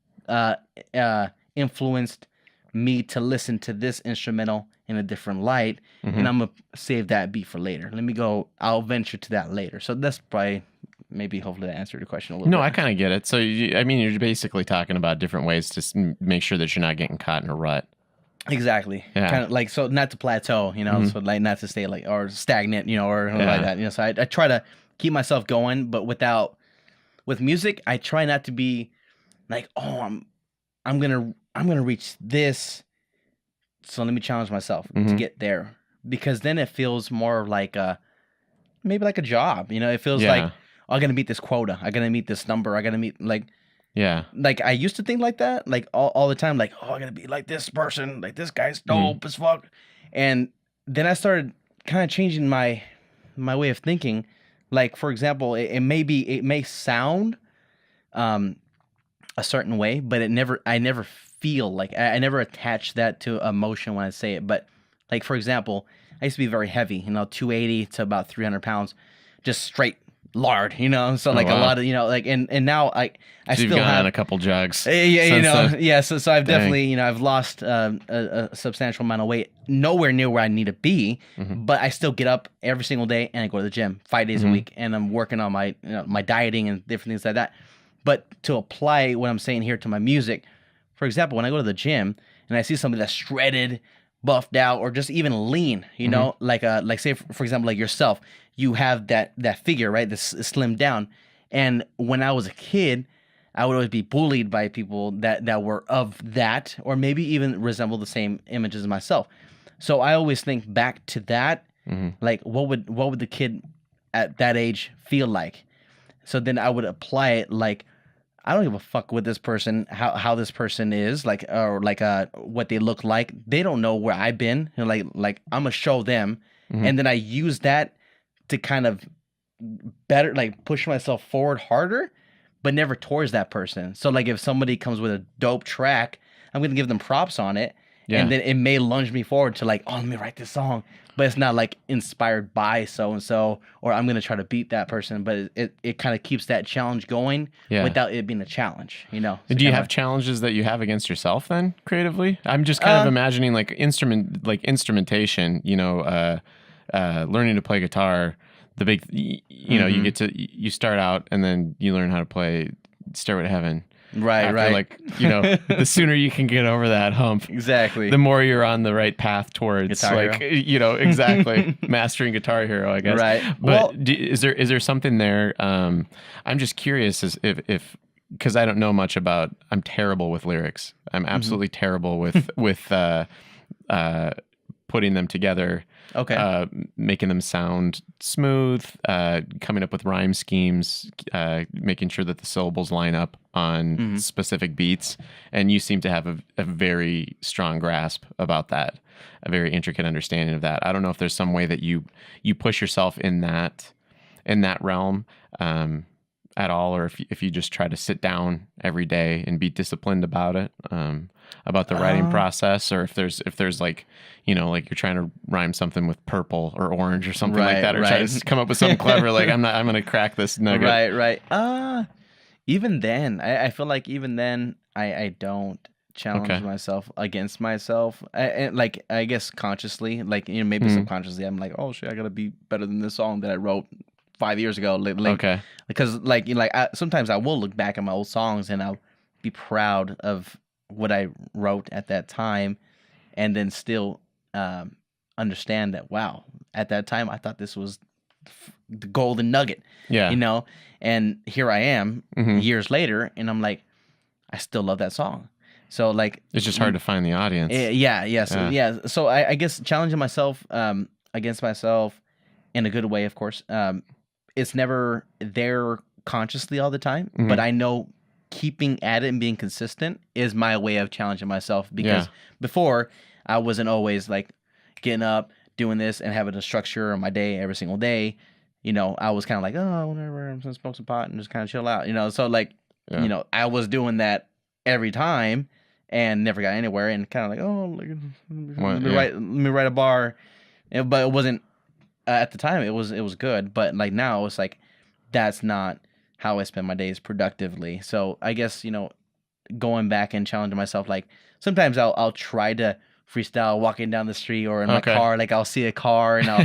influenced me to listen to this instrumental in a different light, and I'm gonna save that beat for later. I'll venture to that later. So that's probably, maybe, hopefully that answered your question a little bit. No, I kind of get it. So you're basically talking about different ways to make sure that you're not getting caught in a rut. Exactly. Yeah. Kind of like, so not to plateau, so like not to stay like, or stagnant, or like that. So I try to keep myself going, but with music, I try not to be like, oh, I'm gonna reach this, so let me challenge myself to get there, because then it feels more like maybe like a job. It feels like, oh, I gotta meet this quota, I gotta meet this number, I gotta meet like I used to think like that, like all the time, like, oh, I gotta be like this person, like this guy's dope as fuck, and then I started kind of changing my way of thinking. Like, for example, it may sound a certain way, but I never feel like, I never attach that to emotion when I say it. But like, for example, I used to be very heavy, 280 to about 300 pounds, just straight lard, so like a lot of, like, and now I So still you've gone have on a couple jugs. so I've definitely, I've lost a substantial amount of weight, nowhere near where I need to be, but I still get up every single day and I go to the gym 5 days a week, and I'm working on my my dieting and different things like that. But to apply what I'm saying here to my music, for example, when I go to the gym and I see somebody that's shredded, buffed out, or just even lean, like say for example, like yourself, you have that figure, right? This slimmed down. And when I was a kid, I would always be bullied by people that were of that, or maybe even resemble the same images as myself. So I always think back to that, like what would the kid at that age feel like? So then I would apply it like I don't give a fuck what this person how this person is like or like what they look like. They don't know where I've been. And like I'm gonna show them, and then I use that to kind of better like push myself forward harder, but never towards that person. So like if somebody comes with a dope track, I'm gonna give them props on it, and then it may lunge me forward to like, oh, let me write this song. But it's not like inspired by so and so, or I'm gonna try to beat that person. But it kind of keeps that challenge going without it being a challenge, you know. So do you have challenges that you have against yourself then creatively? I'm just kind of imagining like instrumentation, you know, learning to play guitar. The big, you know, you start out and then you learn how to play Stairway to Heaven. Right. Like, you know, the sooner you can get over that hump, exactly, the more you're on the right path towards Guitar like, Hero. you know, exactly mastering Guitar Hero, I guess. Right. But is there something there? I'm just curious as if because I don't know much about. I'm terrible with lyrics. I'm absolutely terrible with putting them together. Okay. Making them sound smooth, coming up with rhyme schemes, making sure that the syllables line up on specific beats. And you seem to have a very strong grasp about that, a very intricate understanding of that. I don't know if there's some way that you push yourself in that realm at all, or if you just try to sit down every day and be disciplined about it, about the writing process, or if there's like, you know, like you're trying to rhyme something with purple or orange or something like that, or try to come up with something clever, like I'm going to crack this nugget. Right. Even then, I feel like even then I don't challenge myself against myself. Like I guess consciously, like, you know, maybe subconsciously, I'm like, oh shit, I gotta be better than this song that I wrote 5 years ago. Because like, you know, like sometimes I will look back at my old songs and I'll be proud of what I wrote at that time, and then still understand that, wow, at that time I thought this was the golden nugget. You know, and here I am years later, and I'm like, I still love that song. So like, it's just hard to find the audience. So I guess challenging myself against myself in a good way, of course. It's never there consciously all the time, but I know keeping at it and being consistent is my way of challenging myself, because before I wasn't always like getting up, doing this, and having a structure on my day every single day. You know, I was kind of like, oh, whatever, I'm just gonna smoke some pot and just kind of chill out. You know, so like, you know, I was doing that every time and never got anywhere, and kind of like, oh, let me write a bar, but it wasn't at the time. It was good, but like now it's like that's not how I spend my days productively. So I guess, you know, going back and challenging myself, like sometimes I'll try to freestyle walking down the street or in my car. Like I'll see a car and I'll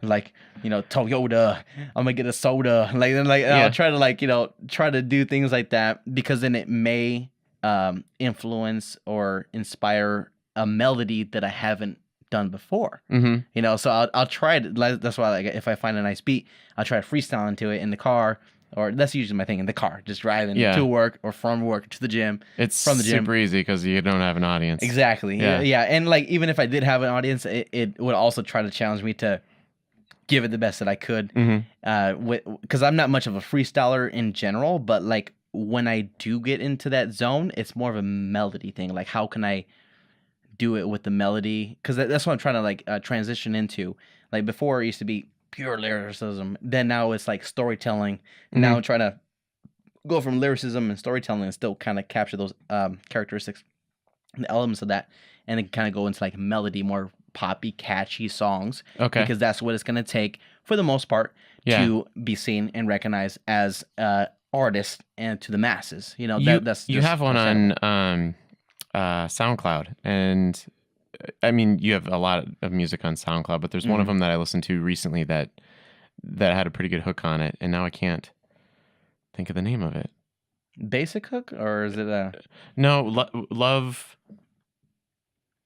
like, you know, Toyota, I'm gonna get a soda. I'll try to like, you know, try to do things like that, because then it may influence or inspire a melody that I haven't done before. You know, so I'll try it. That's why, like, if I find a nice beat, I'll try to freestyle into it in the car. Or that's usually my thing, in the car, just driving to work or from work to the gym. It's from the gym. Super easy because you don't have an audience. Exactly. Yeah. And like, even if I did have an audience, it would also try to challenge me to give it the best that I could. Because I'm not much of a freestyler in general, but like when I do get into that zone, it's more of a melody thing. Like, how can I do it with the melody? Because that's what I'm trying to like transition into. Like before, it used to be pure lyricism. Then now it's like storytelling. Now I'm trying to go from lyricism and storytelling and still kind of capture those characteristics and the elements of that, and then kind of go into like melody, more poppy, catchy songs. Because that's what it's going to take for the most part to be seen and recognized as artist and to the masses. You know, you have one on SoundCloud, and I mean, you have a lot of music on SoundCloud, but there's one of them that I listened to recently that had a pretty good hook on it, and now I can't think of the name of it. Basic hook, or is it a love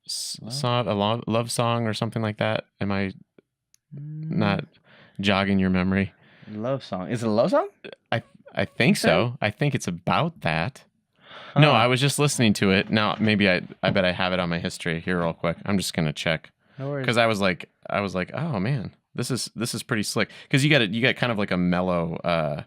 song, a love song or something like that? Am I not jogging your memory? Love song? Is it a love song? I think so. I think it's about that. Huh. No, I was just listening to it. Now maybe I bet I have it on my history here real quick. I'm just gonna check. No worries. Because I was like, oh man, this is pretty slick. Because you got kind of like a mellow,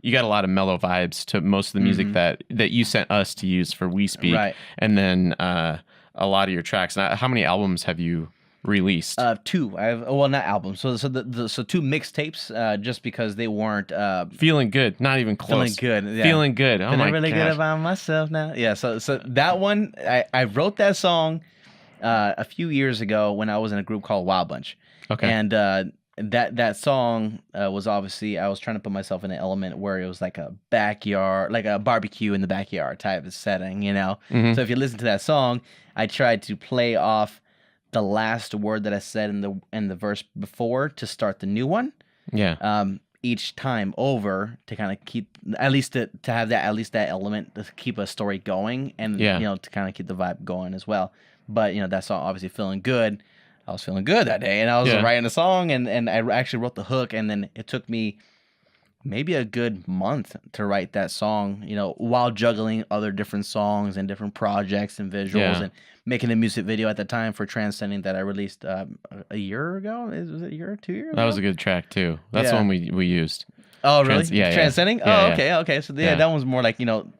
you got a lot of mellow vibes to most of the music that you sent us to use for We Speak, Right. and then a lot of your tracks. Now, how many albums have you released? 2. I have not albums. So 2 mixtapes. Just because they weren't Feeling good, not even close. feeling good. Yeah. Feeling good. Oh Feeling my really gosh. good about myself now. Yeah. So that one, I wrote that song a few years ago when I was in a group called Wild Bunch. Okay. And that song was obviously, I was trying to put myself in an element where it was like a backyard, like a barbecue in the backyard type of setting, you know? So if you listen to that song, I tried to play off the last word that I said in the verse before to start the new one. Yeah. Each time over to kind of keep at least to have that element to keep a story going and to kind of keep the vibe going as well. But that song obviously feeling good. I was feeling good that day, and I was writing a song, and I actually wrote the hook, and then it took me maybe a good month to write that song, while juggling other different songs and different projects and visuals and making a music video at the time for Transcending that I released a year ago. Was it a year or 2 years ago? That was a good track too. That's the one we used. Oh, really? Transcending? Yeah. Oh, okay. So that one's more like,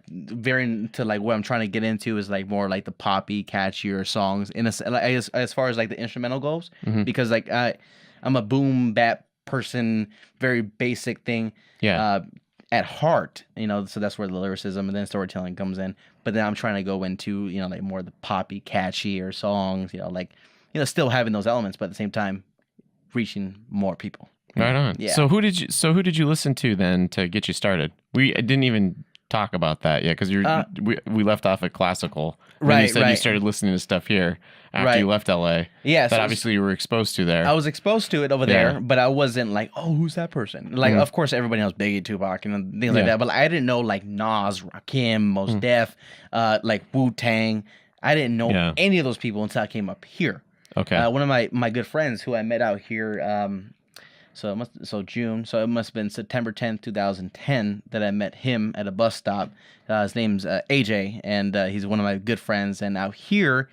very to like what I'm trying to get into is like more like the poppy, catchier songs as far as like the instrumental goes, because like I'm a boom bap person, very basic thing. Yeah. At heart, so that's where the lyricism and then storytelling comes in. But then I'm trying to go into, like more the poppy, catchier songs, still having those elements, but at the same time, reaching more people. Right on. Yeah. So who did you listen to then to get you started? We didn't even talk about that yet because we left off at classical. Right. You said you started listening to stuff here after you left LA. Yeah. That obviously you were exposed to there. I was exposed to it over there, but I wasn't like, oh, who's that person? Like, of course, everybody knows Biggie, Tupac, and things like that. But I didn't know like Nas, Rakim, Mos Def, like Wu-Tang. I didn't know any of those people until I came up here. Okay. One of my good friends who I met out here. June. So it must have been September 10th, 2010 that I met him at a bus stop. His name's AJ, and he's one of my good friends. And out here,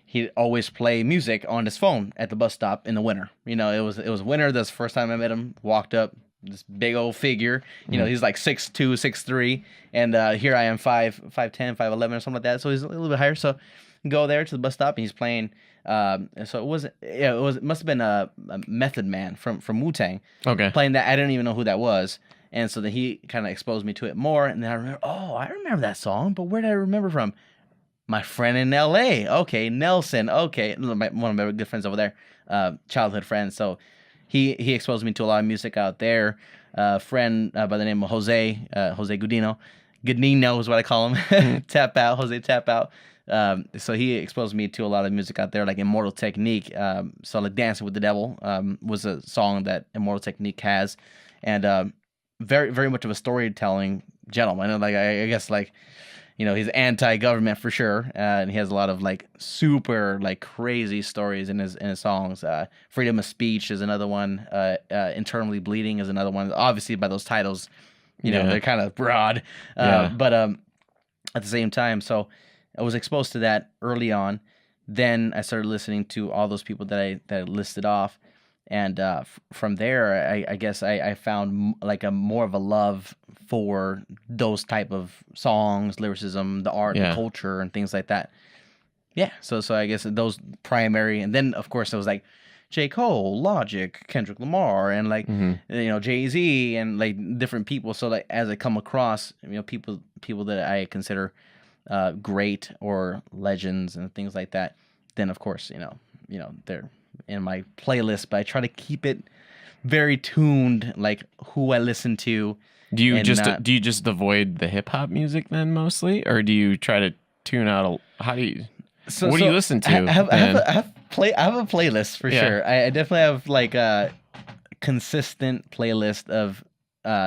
he'd always play music on his phone at the bus stop in the winter. It was winter. That's the first time I met him. Walked up, this big old figure. He's like 6'2", 6'3", and here I am 5'10", 5'11", or something like that. So he's a little bit higher. So go there to the bus stop, and he's playing. So it must have been a Method Man from Wu-Tang. Okay. Playing that. I didn't even know who that was. And so then he kind of exposed me to it more. And then I remember that song, but where did I remember from? My friend in LA. Okay. Nelson. Okay. One of my good friends over there, childhood friends. So he exposed me to a lot of music out there. A friend by the name of Jose Gudino. Gudino is what I call him. Tap Out. Jose Tap Out. So he exposed me to a lot of music out there, like Immortal Technique. So like Dancing with the Devil was a song that Immortal Technique has, and very very much of a storytelling gentleman. Like I guess like he's anti-government for sure, and he has a lot of like super like crazy stories in his songs. Freedom of Speech is another one. Internally Bleeding is another one. Obviously by those titles, they're kind of broad, but at the same time, so. I was exposed to that early on. Then I started listening to all those people that I listed off, and from there, I guess I found like a more of a love for those type of songs, lyricism, the art, the culture, and things like that. Yeah, so I guess those primary, and then of course it was like J. Cole, Logic, Kendrick Lamar, and like Jay-Z, and like different people. So like as I come across people that I consider great or legends and things like that, then of course they're in my playlist, but I try to keep it very tuned, like who I listen to. Do you just avoid the hip hop music then mostly, or do you try to tune out? How do you? What do you listen to? I have a playlist for sure. I definitely have like a consistent playlist of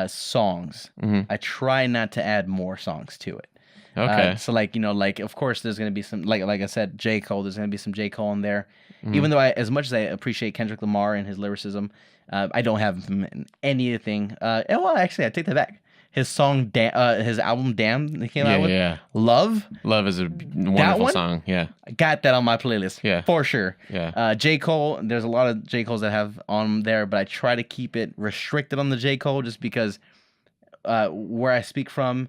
songs. I try not to add more songs to it. Okay. So like of course there's gonna be some like I said J. Cole. There's gonna be some J. Cole in there. Even though as much as I appreciate Kendrick Lamar and his lyricism, I don't have him in anything. Well, actually, I take that back. his song, his album "Damn" he came out with. Yeah. Love. Love is a wonderful song. Yeah. I got that on my playlist. Yeah. For sure. Yeah. J. Cole. There's a lot of J. Cole's that have on there, but I try to keep it restricted on the J. Cole just because where I speak from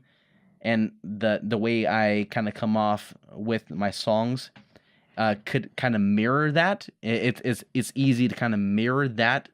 and the way I kind of come off with my songs could kind of mirror that. It's easy to kind of mirror that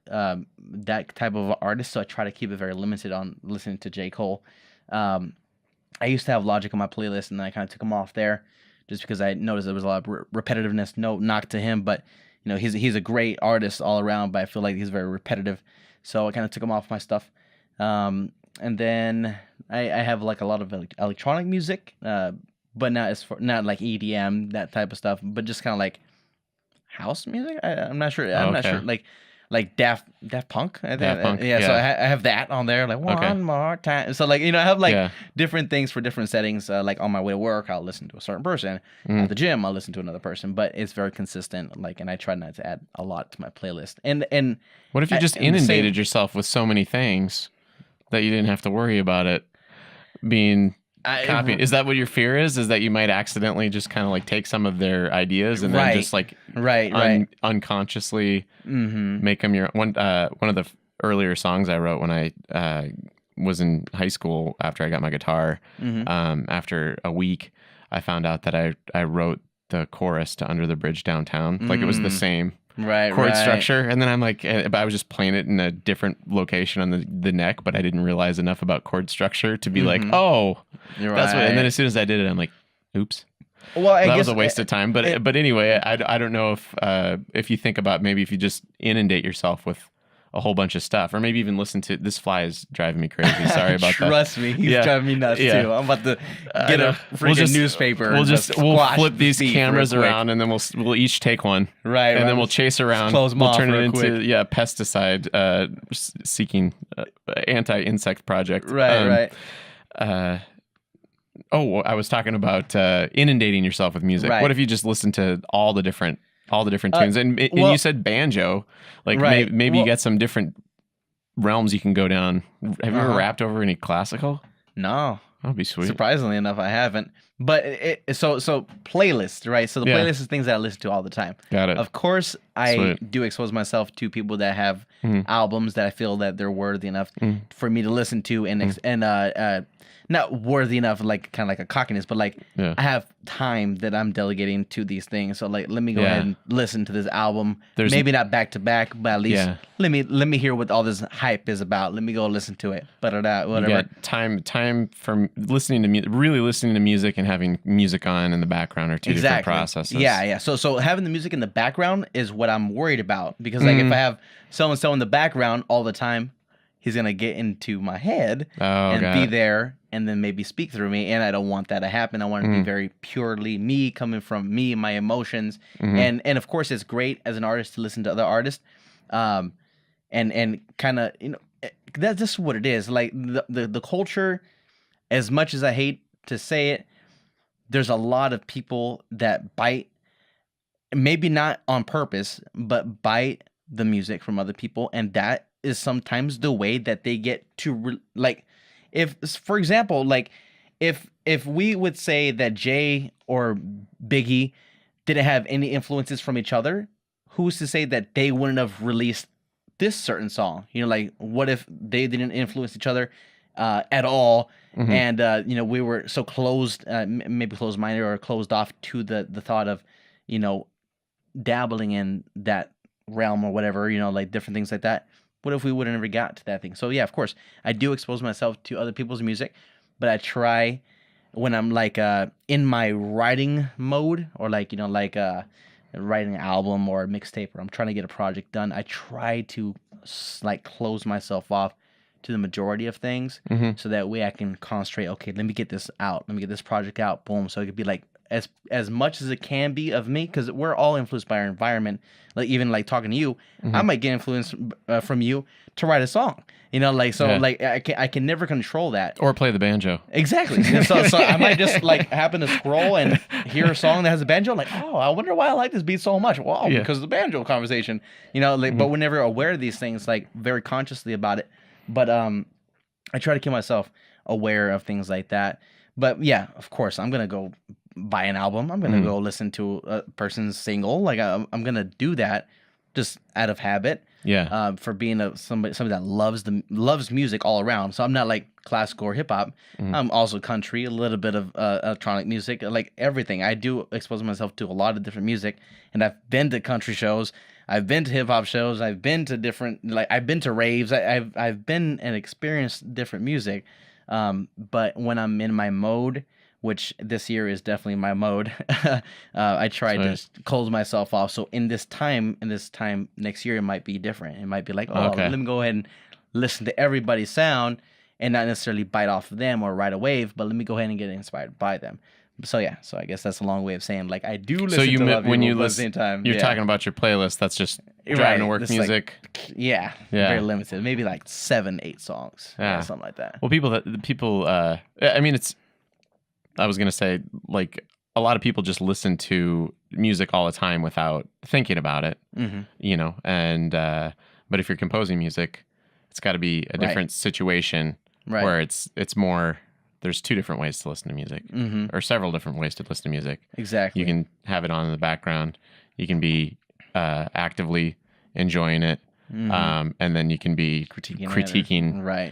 that type of artist. So I try to keep it very limited on listening to J. Cole. I used to have Logic on my playlist, and then I kind of took him off there just because I noticed there was a lot of repetitiveness. No knock to him, but you know he's a great artist all around. But I feel like he's very repetitive, so I kind of took him off my stuff. And then I have like a lot of electronic music, but not like EDM, that type of stuff, but just kind of like house music. I'm not sure. I'm not sure. Like Daft Punk. I think. Daft Punk, yeah. So I have that on there. Like one more time. So like I have like different things for different settings. Like on my way to work, I'll listen to a certain person. At the gym, I'll listen to another person. But it's very consistent. Like, and I try not to add a lot to my playlist. And what if you just inundated yourself with so many things that you didn't have to worry about it being copied? Is that what your fear is? Is that you might accidentally just kind of like take some of their ideas and then just like unconsciously make them your one of the earlier songs I wrote when I was in high school after I got my guitar. After a week, I found out that I wrote the chorus to Under the Bridge Downtown. Like it was the same chord structure, and then I'm like, but I was just playing it in a different location on the neck, but I didn't realize enough about chord structure to be like, oh, that's what. And then as soon as I did it, I'm like, oops. Well, that was a waste of time. But anyway, I don't know if you think about maybe if you just inundate yourself with a whole bunch of stuff, or maybe even listen to this fly is driving me crazy. Sorry about that. Trust me, he's driving me nuts too. I'm about to get a freaking newspaper. We'll flip these cameras around, and then we'll each take one, and then we'll chase around. We'll turn it into pesticide seeking anti-insect project. Right. I was talking about inundating yourself with music. What if you just listen to all the different tunes, and you said banjo, like maybe you got some different realms you can go down. Have you ever rapped over any classical? No, that'd be sweet. Surprisingly enough, I haven't. But so playlist, right? So the playlist is things that I listen to all the time. Got it. Of course, I do expose myself to people that have albums that I feel that they're worthy enough for me to listen to, and not worthy enough, like kind of like a cockiness, but like I have time that I'm delegating to these things. So like, let me go ahead and listen to this album. Maybe not back to back, but at least let me hear what all this hype is about. Let me go listen to it. Whatever. You got time from listening to really listening to music and having music on in the background are two different processes. Yeah. So having the music in the background is what I'm worried about, because like if I have so and so in the background all the time, he's gonna get into my head and be there, and then maybe speak through me, and I don't want that to happen. I want it to be very purely me, coming from me, my emotions, and of course it's great as an artist to listen to other artists, and kind of that's just what it is. Like the culture, as much as I hate to say it, there's a lot of people that bite, maybe not on purpose, but bite the music from other people, and that is sometimes the way that they get to like, if for example, like if we would say that Jay or Biggie didn't have any influences from each other, who's to say that they wouldn't have released this certain song? Like what if they didn't influence each other at all, and we were so closed, maybe closed-minded or closed off to the thought of dabbling in that realm or whatever, like different things like that. What if we would have never got to that thing? So yeah, of course, I do expose myself to other people's music, but I try when I'm like in my writing mode, or like writing an album or a mixtape, or I'm trying to get a project done, I try to like close myself off to the majority of things, so that way I can concentrate. Okay, let me get this out. Let me get this project out. Boom. So it could be like as much as it can be of me, because we're all influenced by our environment. Like even like talking to you, I might get influenced from you to write a song. Like I can never control that. Or play the banjo. Exactly. So I might just like happen to scroll and hear a song that has a banjo. Like, oh, I wonder why I like this beat so much. Wow, because of the banjo conversation. But we're never aware of these things, like very consciously about it. But I try to keep myself aware of things like that. But yeah, of course, I'm gonna go buy an album. I'm gonna go listen to a person's single. Like I'm gonna do that just out of habit. Yeah. For being somebody that loves music all around. So I'm not like classical or hip hop. I'm also country, a little bit of electronic music, like everything. I do expose myself to a lot of different music, and I've been to country shows. I've been to hip hop shows. I've been to I've been to raves. I've been and experienced different music. But when I'm in my mode, which this year is definitely my mode, I try to close myself off. So in this time next year, it might be different. It might be like, let me go ahead and listen to everybody's sound and not necessarily bite off of them or ride a wave, but let me go ahead and get inspired by them. So yeah, so I guess that's a long way of saying like I do listen to love when you people, listen, at the same time. you're talking about your playlist. That's just driving to work It's music. like, very limited. Maybe like 7-8 songs, something like that. Well, I mean, I was gonna say like a lot of people just listen to music all the time without thinking about it, you know. And but if you're composing music, it's got to be a different situation where it's more. There's two different ways to listen to music, or several different ways to listen to music. Exactly. You can have it on in the background. You can be actively enjoying it, and then you can be critiquing,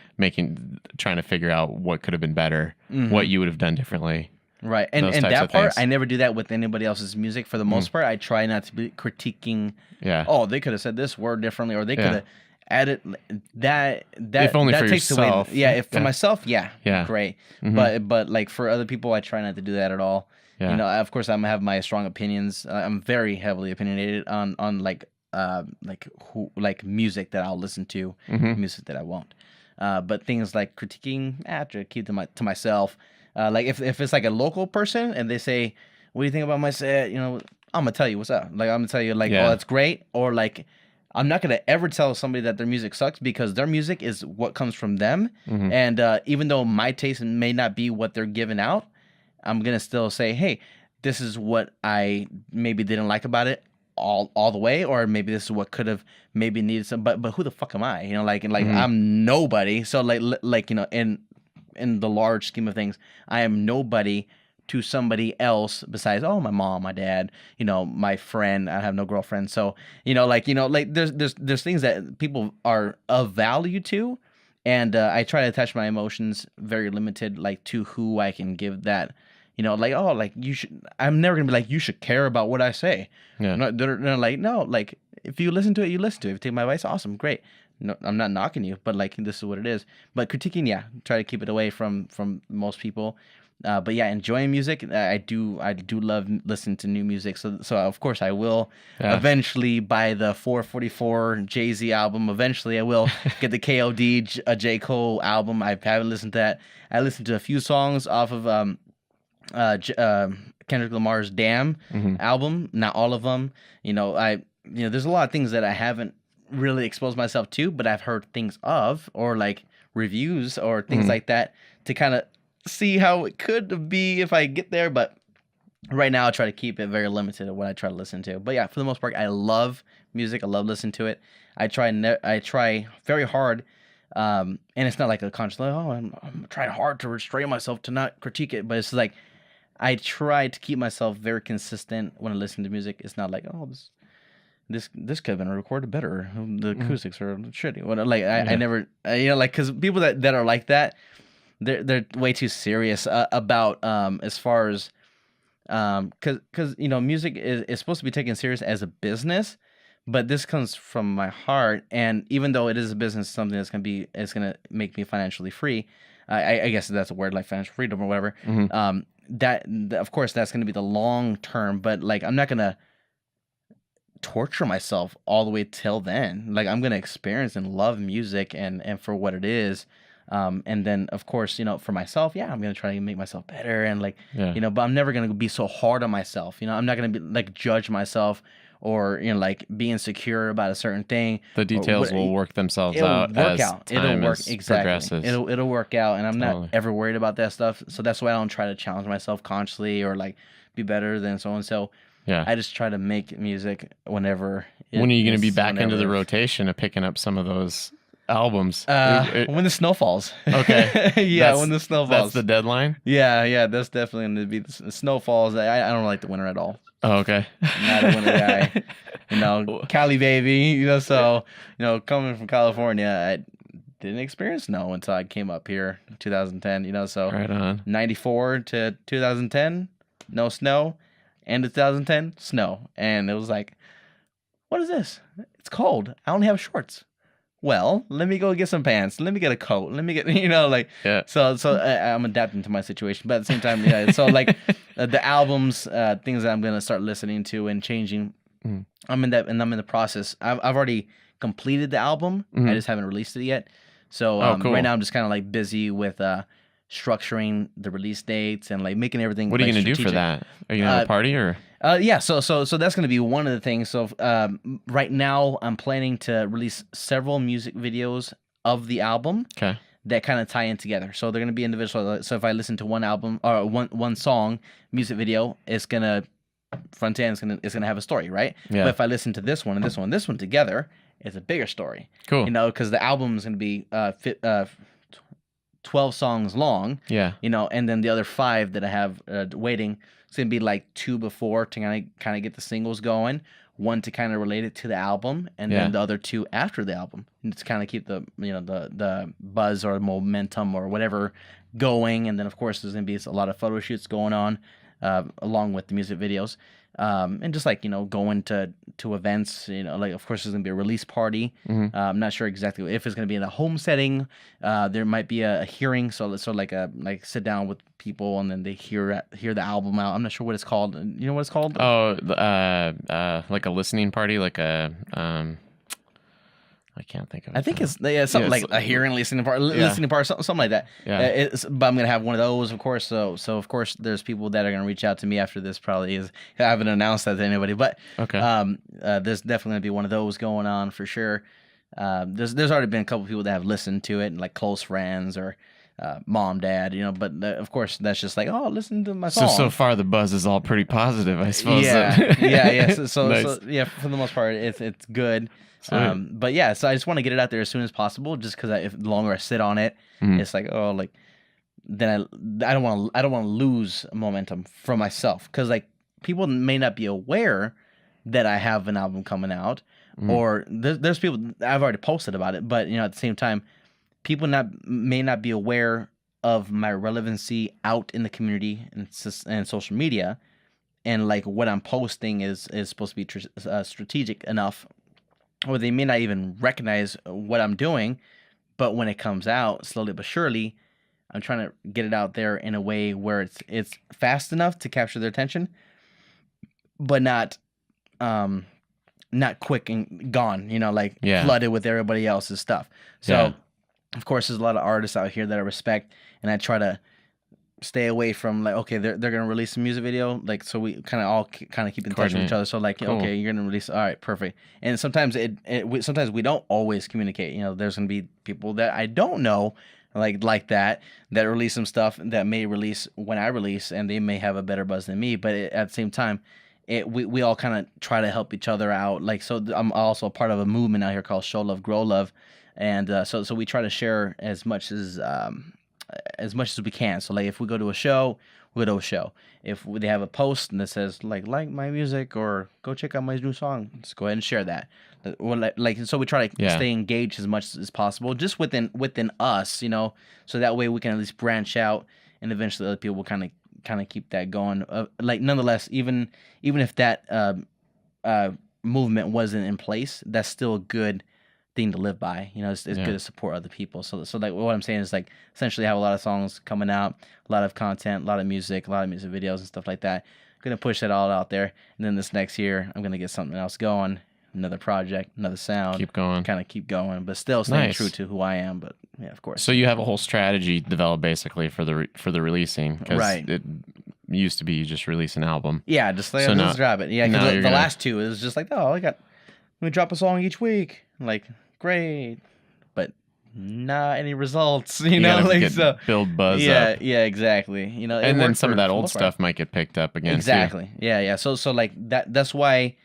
trying to figure out what could have been better, what you would have done differently. Right. And that part, I never do that with anybody else's music. For the most part, I try not to be critiquing. Yeah. Oh, they could have said this word differently, or they could have added that. If only that for takes yourself. away. Yeah. For myself, great. But like for other people, I try not to do that at all. Yeah. You know, of course, I'm gonna have my strong opinions. I'm very heavily opinionated on like music that I'll listen to, music that I won't. But things like critiquing, I have to keep to myself. Like if it's like a local person and they say, "What do you think about my set?" You know, I'm gonna tell you what's up. Like I'm gonna tell you like, "Oh, that's great," or like, I'm not gonna ever tell somebody that their music sucks because their music is what comes from them. And even though my taste may not be what they're giving out, I'm gonna still say, "Hey, this is what I maybe didn't like about it all the way, or maybe this is what could have maybe needed some." But who the fuck am I? You know, like I'm nobody. So like you know, in the large scheme of things, I am nobody to somebody else besides my mom, my dad, you know, my friend. I have no girlfriend, so you know, like there's things that people are of value to, and I try to attach my emotions very limited, like to who I can give that. You know, like like you should. I'm never gonna be like you should care about what I say. Yeah, they're like no, like if you listen to it, you listen to it. If you take my advice, awesome, great. No, I'm not knocking you, but like this is what it is. But critiquing, try to keep it away from most people. But yeah, enjoying music, I do love listening to new music. So of course I will eventually buy the 444 Jay-Z album. Eventually I will get the KOD J. Cole album. I haven't listened to that. I listened to a few songs off of Kendrick Lamar's Damn album. Not all of them. You know, there's a lot of things that I haven't really exposed myself to, but I've heard things of, or like reviews or things like that to kind of see how it could be if I get there. But right now I try to keep it very limited of what I try to listen to. But yeah, for the most part, I love music. I love listening to it. I try very hard. And it's not like a conscious, I'm trying hard to restrain myself to not critique it, but it's like, I try to keep myself very consistent when I listen to music. It's not like, this could have been recorded better. The acoustics are shitty. I never, like, because people that are like that, they're way too serious about as far as because music is supposed to be taken serious as a business, but this comes from my heart, and even though it is a business, something that's gonna make me financially free. I guess that's a word, like financial freedom or whatever. That of course that's gonna be the long term, but like I'm not gonna torture myself all the way till then. Like I'm gonna experience and love music and for what it is, and then of course for myself, I'm gonna try to make myself better and but I'm never gonna be so hard on myself. I'm not gonna be like judge myself or like be insecure about a certain thing. The details will work themselves out as time progresses. It'll work out, and I'm not ever worried about that stuff. So that's why I don't try to challenge myself consciously or like be better than so and so. Yeah, I just try to make music whenever. When are you going to be back into the rotation of picking up some of those albums? When the snow falls. Okay. Yeah, when the snow falls. That's the deadline? Yeah, that's definitely going to be the snow falls. I don't like the winter at all. Oh, okay. I'm not a winter guy. Cali baby, so, coming from California, I didn't experience snow until I came up here in 2010, so Right on. 94 to 2010, no snow, and 2010, snow. And it was like, what is this? It's cold. I only have shorts. Well, let me go get some pants. Let me get a coat. Let me get, Yeah. So I'm adapting to my situation. But at the same time, yeah. So the albums, things that I'm gonna start listening to and changing. Mhm. I'm in the process. I've already completed the album. Mhm. I just haven't released it yet. So cool. right now I'm just kind of like busy with structuring the release dates and like making everything. What are you like, gonna do for that? Are you gonna have a party or? Yeah, so that's going to be one of the things. So right now I'm planning to release several music videos of the album Okay. that kind of tie in together. So they're going to be individual. So if I listen to one album or one song music video, it's gonna front end it's gonna have a story, right? Yeah. But if I listen to this one and this one together, it's a bigger story. Cool. Because the album is going to be 12 songs long. Yeah. And then the other 5 that I have waiting. It's gonna be like 2 before to kind of get the singles going, 1 to kind of relate it to the album, and then the other 2 after the album, and to kind of keep the the buzz or momentum or whatever going. And then of course there's gonna be a lot of photo shoots going on along with the music videos, and just like going to events. Like of course there's gonna be a release party. Mhm. I'm not sure exactly if it's gonna be in a home setting. There might be a hearing, so like sit down with people and then they hear the album out. I'm not sure what it's called. You know what it's called? Oh, like a listening party, like a I can't think of it. I think it's something like a hearing listening part, something like that. Yeah. But I'm gonna have one of those, of course. So of course, there's people that are gonna reach out to me after this. Probably I haven't announced that to anybody, but Okay. There's definitely gonna be one of those going on for sure. There's already been a couple people that have listened to it, like close friends or mom, dad, But of course, that's just like, oh, listen to my song. So far the buzz is all pretty positive, I suppose. Yeah. So Nice. yeah, for the most part, it's good. Sweet. But yeah, so I just want to get it out there as soon as possible, just because if the longer I sit on it, Mhm. it's like, oh, like then I don't want to lose momentum from myself, because like people may not be aware that I have an album coming out, Mhm. or there's people I've already posted about it, but at the same time, people may not be aware of my relevancy out in the community and social media, and like what I'm posting is supposed to be strategic enough, or they may not even recognize what I'm doing. But when it comes out slowly but surely, I'm trying to get it out there in a way where it's fast enough to capture their attention, but not quick and gone, flooded with everybody else's stuff. So of course there's a lot of artists out here that I respect, and I try to stay away from like, okay, they're gonna release a music video, like, so we kind of all kind of keep in touch with each other. So like, cool. Okay, you're gonna release, all right, perfect. And sometimes sometimes we don't always communicate. There's gonna be people that I don't know like that release some stuff that may release when I release, and they may have a better buzz than me. But at the same time, we all kind of try to help each other out. Like, so I'm also a part of a movement out here called Show Love, Grow Love, and so we try to share as much as we can. So like if we go to a show, we go to a show. If they have a post and that says like my music or go check out my new song, let's go ahead and share that. So we try to stay engaged as much as possible, just within us, so that way we can at least branch out, and eventually other people will kind of keep that going. Nonetheless, even if that movement wasn't in place, that's still a good thing to live by. It's good to support other people. So like what I'm saying is like essentially have a lot of songs coming out, a lot of content, a lot of music videos and stuff like that. I'm gonna push that all out there, and then this next year I'm gonna get something else going, another project, another sound. Keep going. Kind of keep going, but still staying true to who I am. But yeah, of course. So you have a whole strategy developed basically for the releasing, right? It used to be you just release an album. Yeah, just like let's drop it. Yeah, because the last 2 it was just like, oh, let me drop a song each week. Like, great, but not any results, build buzz up. Yeah, exactly. And then some of that old stuff might get picked up again. Exactly. Too. Yeah. So like that's why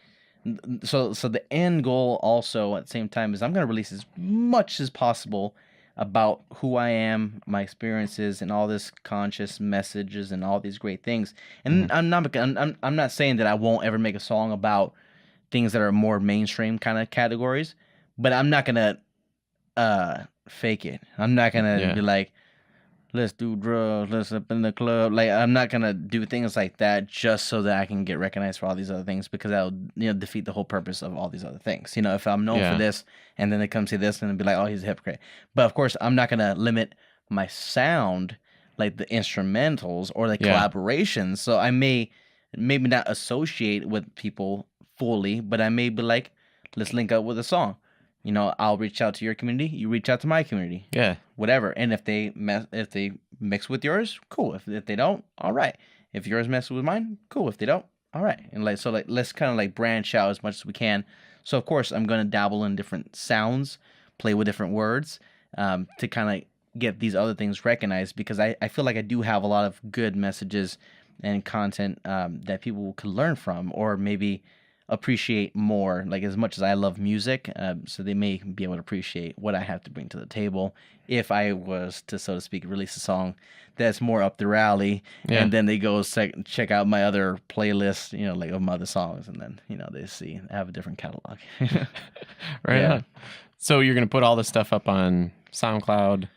So the end goal also at the same time is I'm going to release as much as possible about who I am, my experiences, and all this conscious messages and all these great things. And I'm not saying that I won't ever make a song about things that are more mainstream kind of categories, but I'm not gonna fake it. I'm not gonna be like, let's do drugs, let's up in the club. Like, I'm not gonna do things like that just so that I can get recognized for all these other things, because that'll defeat the whole purpose of all these other things. If I'm known for this and then they come see this and then be like, oh, he's a hypocrite. But of course, I'm not gonna limit my sound, like the instrumentals or the collaborations. So I maybe not associate with people fully, but I may be like, let's link up with a song. I'll reach out to your community, you reach out to my community. Yeah. Whatever. And if they mix with yours, cool. If they don't, all right. If yours messes with mine, cool. If they don't, all right. And let's kind of like branch out as much as we can. So of course I'm gonna dabble in different sounds, play with different words, to kind of get these other things recognized, because I feel like I do have a lot of good messages and content that people could learn from, or maybe appreciate more, like as much as I love music, so they may be able to appreciate what I have to bring to the table if I was to, so to speak, release a song that's more up their alley, and then they go check out my other playlist, like of my other songs, and then they have a different catalog. Right on. So you're gonna put all this stuff up on SoundCloud?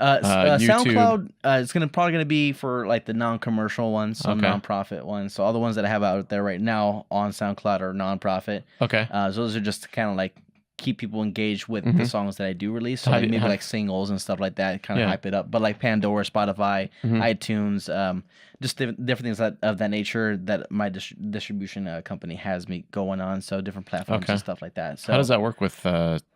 SoundCloud, it's probably gonna be for like the non-commercial ones, some nonprofit ones. So all the ones that I have out there right now on SoundCloud are nonprofit. Okay. So those are just to kind of like keep people engaged with the songs that I do release. So maybe like singles and stuff like that, kind of hype it up. But like Pandora, Spotify, iTunes, just different things of that nature that my distribution company has me going on. So different platforms and stuff like that. So how does that work with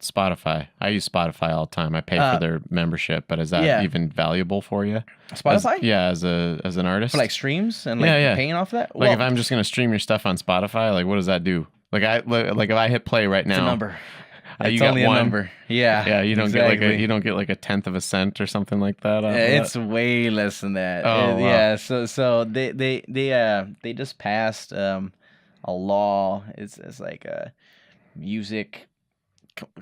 Spotify? I use Spotify all the time. I pay for their membership, but is that even valuable for you? Spotify? As an artist? For like streams and like paying off that? Like if I'm just going to stream your stuff on Spotify, like what does that do? Like if I hit play right now. It's a number. It's only a number. Yeah. Yeah, you don't get like a 1/10 of a cent or something like that. It's way less than that. Oh, wow. Yeah. So they just passed a law. It's like a music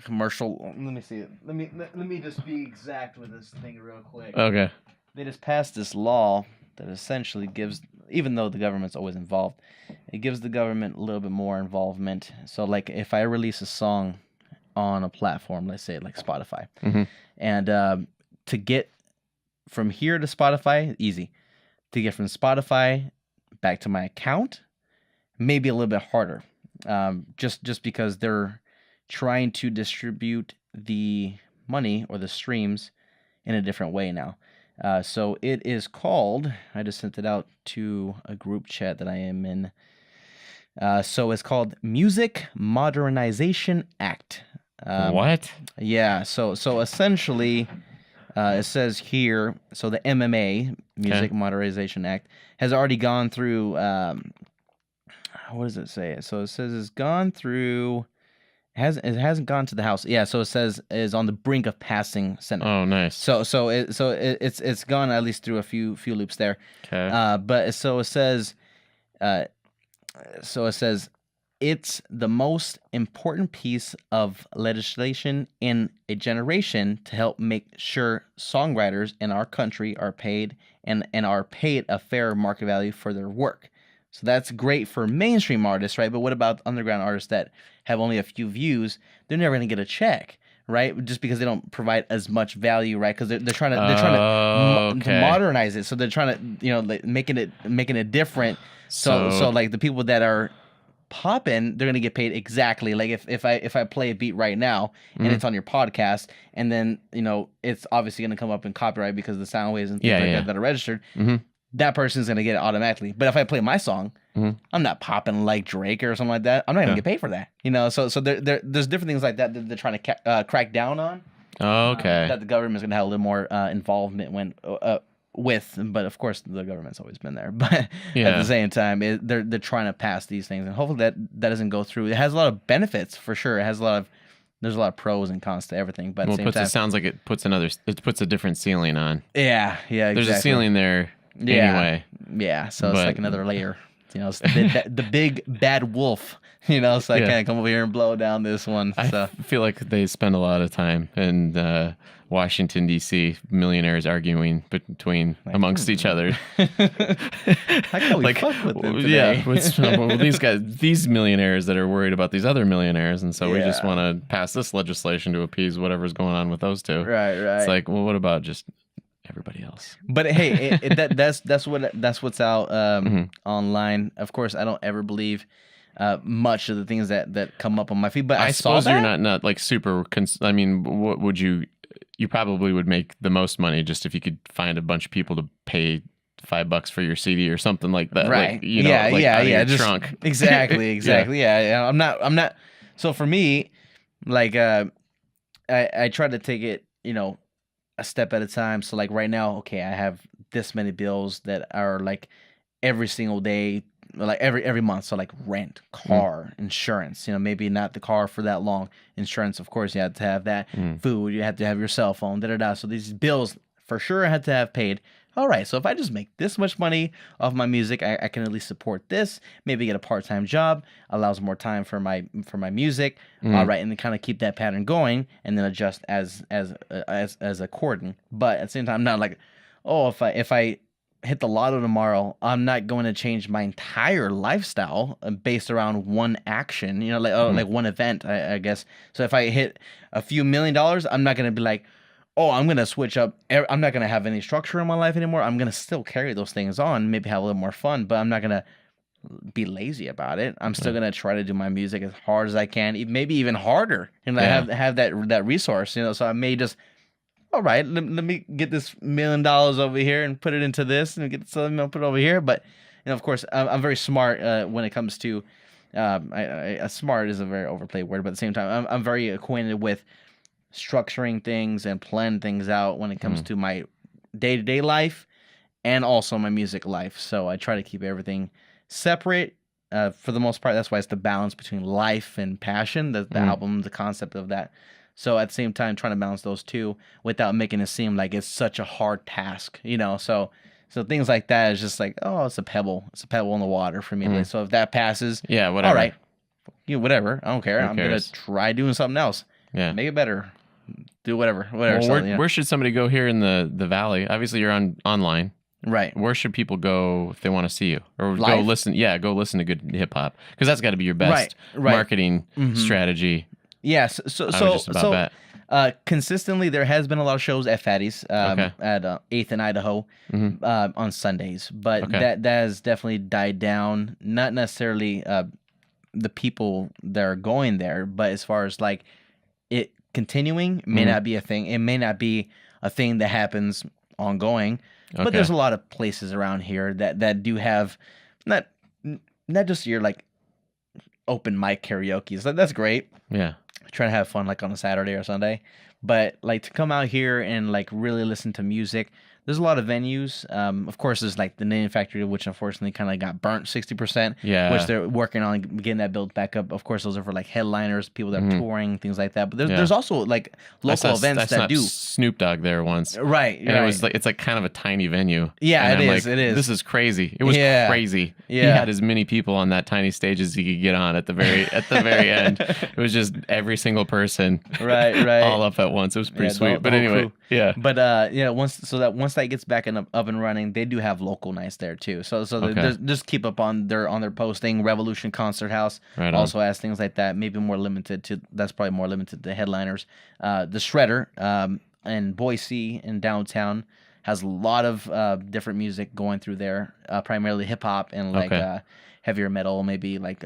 commercial. Let me see it. Let me just be exact with this thing real quick. Okay. They just passed this law that essentially gives, even though the government's always involved, it gives the government a little bit more involvement. So like if I release a song on a platform, let's say like Spotify, and to get from here to Spotify, easy. To get from Spotify back to my account, maybe a little bit harder, just because they're trying to distribute the money or the streams in a different way now. So it is called, I just sent it out to a group chat that I am in. So it's called Music Modernization Act. What? Yeah. So essentially, it says here, so the MMA, Music Modernization Act, has already gone through, what does it say? So it says it's gone through, it hasn't gone to the House. Yeah, so it says is on the brink of passing Senate. Oh, nice. So it's gone at least through a few loops there. Okay. But so it says, it's the most important piece of legislation in a generation to help make sure songwriters in our country are paid and are paid a fair market value for their work. So that's great for mainstream artists, right? But what about underground artists that have only a few views? They're never going to get a check, right? Just because they don't provide as much value, right? Because they're trying to modernize it. So they're trying to like making it different. So like the people that are popping, they're gonna get paid exactly like if I play a beat right now and it's on your podcast, and then it's obviously gonna come up in copyright because of the sound waves and things that are registered. That person's gonna get it automatically. But if I play my song, I'm not popping like Drake or something like that. I'm not gonna get paid for that. So there's different things like that they're trying to crack down on. That the government's gonna have a little more involvement with, but of course the government's always been there. But at the same time, they're trying to pass these things, and hopefully that doesn't go through. It has a lot of benefits for sure. There's a lot of pros and cons to everything. But at the same time, it sounds like it puts a different ceiling on. Yeah, exactly. There's a ceiling there anyway. Yeah, so it's like another layer. You know, it's the big bad wolf. You know, so I can't come over here and blow down this one. So. I feel like they spend a lot of time in Washington, D.C., millionaires arguing amongst each other. How can we fuck with them today? Yeah, these millionaires that are worried about these other millionaires, and so we just want to pass this legislation to appease whatever's going on with those two. Right. It's like, well, what about just everybody else? But hey, that's what's out online. Of course, I don't ever believe much of the things that come up on my feed, but I suppose saw that. You're not like super. I mean, what would you? You probably would make the most money just if you could find a bunch of people to pay $5 for your CD or something like that. Right. Like, out of your trunk. Exactly. Yeah. I'm not. So for me, like, I try to take it, a step at a time. So like right now, okay, I have this many bills that are like every single day, like every month. So like rent, car, insurance, maybe not the car for that long. Insurance, of course, you have to have that. Food, you have to have your cell phone, da-da-da. So these bills for sure I had to have paid. All right, so if I just make this much money off my music, I can at least support this, maybe get a part-time job, allows more time for my music. All right, and then kind of keep that pattern going and then adjust as according. But at the same time, I'm not like, oh, if I hit the lotto tomorrow, I'm not going to change my entire lifestyle based around one action, like one event, I guess. So if I hit a few $1 million, I'm not going to be like, oh, I'm going to switch up. I'm not going to have any structure in my life anymore. I'm going to still carry those things on, maybe have a little more fun, but I'm not going to be lazy about it. I'm still going to try to do my music as hard as I can, maybe even harder, and have that resource, so I may just, all right, let me get this $1 million over here and put it into this, and get something, I'll put it over here. But, of course, I'm very smart when it comes to, smart is a very overplayed word, but at the same time, I'm very acquainted with structuring things and planning things out when it comes to my day-to-day life and also my music life. So I try to keep everything separate for the most part. That's why it's the balance between life and passion, the album, the concept of that. So at the same time, trying to balance those two without making it seem like it's such a hard task, So things like that is just like, oh, it's a pebble. It's a pebble in the water for me. So if that passes, whatever. All right, whatever. I don't care. I'm going to try doing something else. Yeah. Make it better. Do whatever. Well, where should somebody go here in the valley? Obviously, you're online. Right. Where should people go if they want to see you or Live? go listen? Yeah, go listen to good hip hop because that's got to be your best marketing strategy. Yes. So consistently, there has been a lot of shows at Fatty's at 8th and Idaho on Sundays, but that has definitely died down. Not necessarily the people that are going there, but as far as like it continuing may not be a thing. It may not be a thing that happens ongoing, but there's a lot of places around here that do have not just your like open mic karaoke. So that's great. Yeah. Trying to have fun like on a Saturday or Sunday, but like to come out here and like really listen to music. There's a lot of venues. Of course, there's like the Knitting Factory, which unfortunately kind of got burnt 60%. Yeah. Which they're working on getting that built back up. Of course, those are for like headliners, people that are touring, things like that. But there's also like local events that do. Snoop Dogg there once. Right. And it was like it's like kind of a tiny venue. Yeah, and it I'm is. like, It is. This is crazy. It was crazy. Yeah. He had as many people on that tiny stage as he could get on at the very end. It was just every single person. Right. All up at once. It was pretty sweet. But anyway, crew. yeah. But once that gets back up and running, they do have local nights there too. So just keep up on their posting. Revolution Concert House also has things like that. Maybe more limited to headliners. The Shredder in Boise in downtown has a lot of different music going through there. Primarily hip hop and like heavier metal, maybe like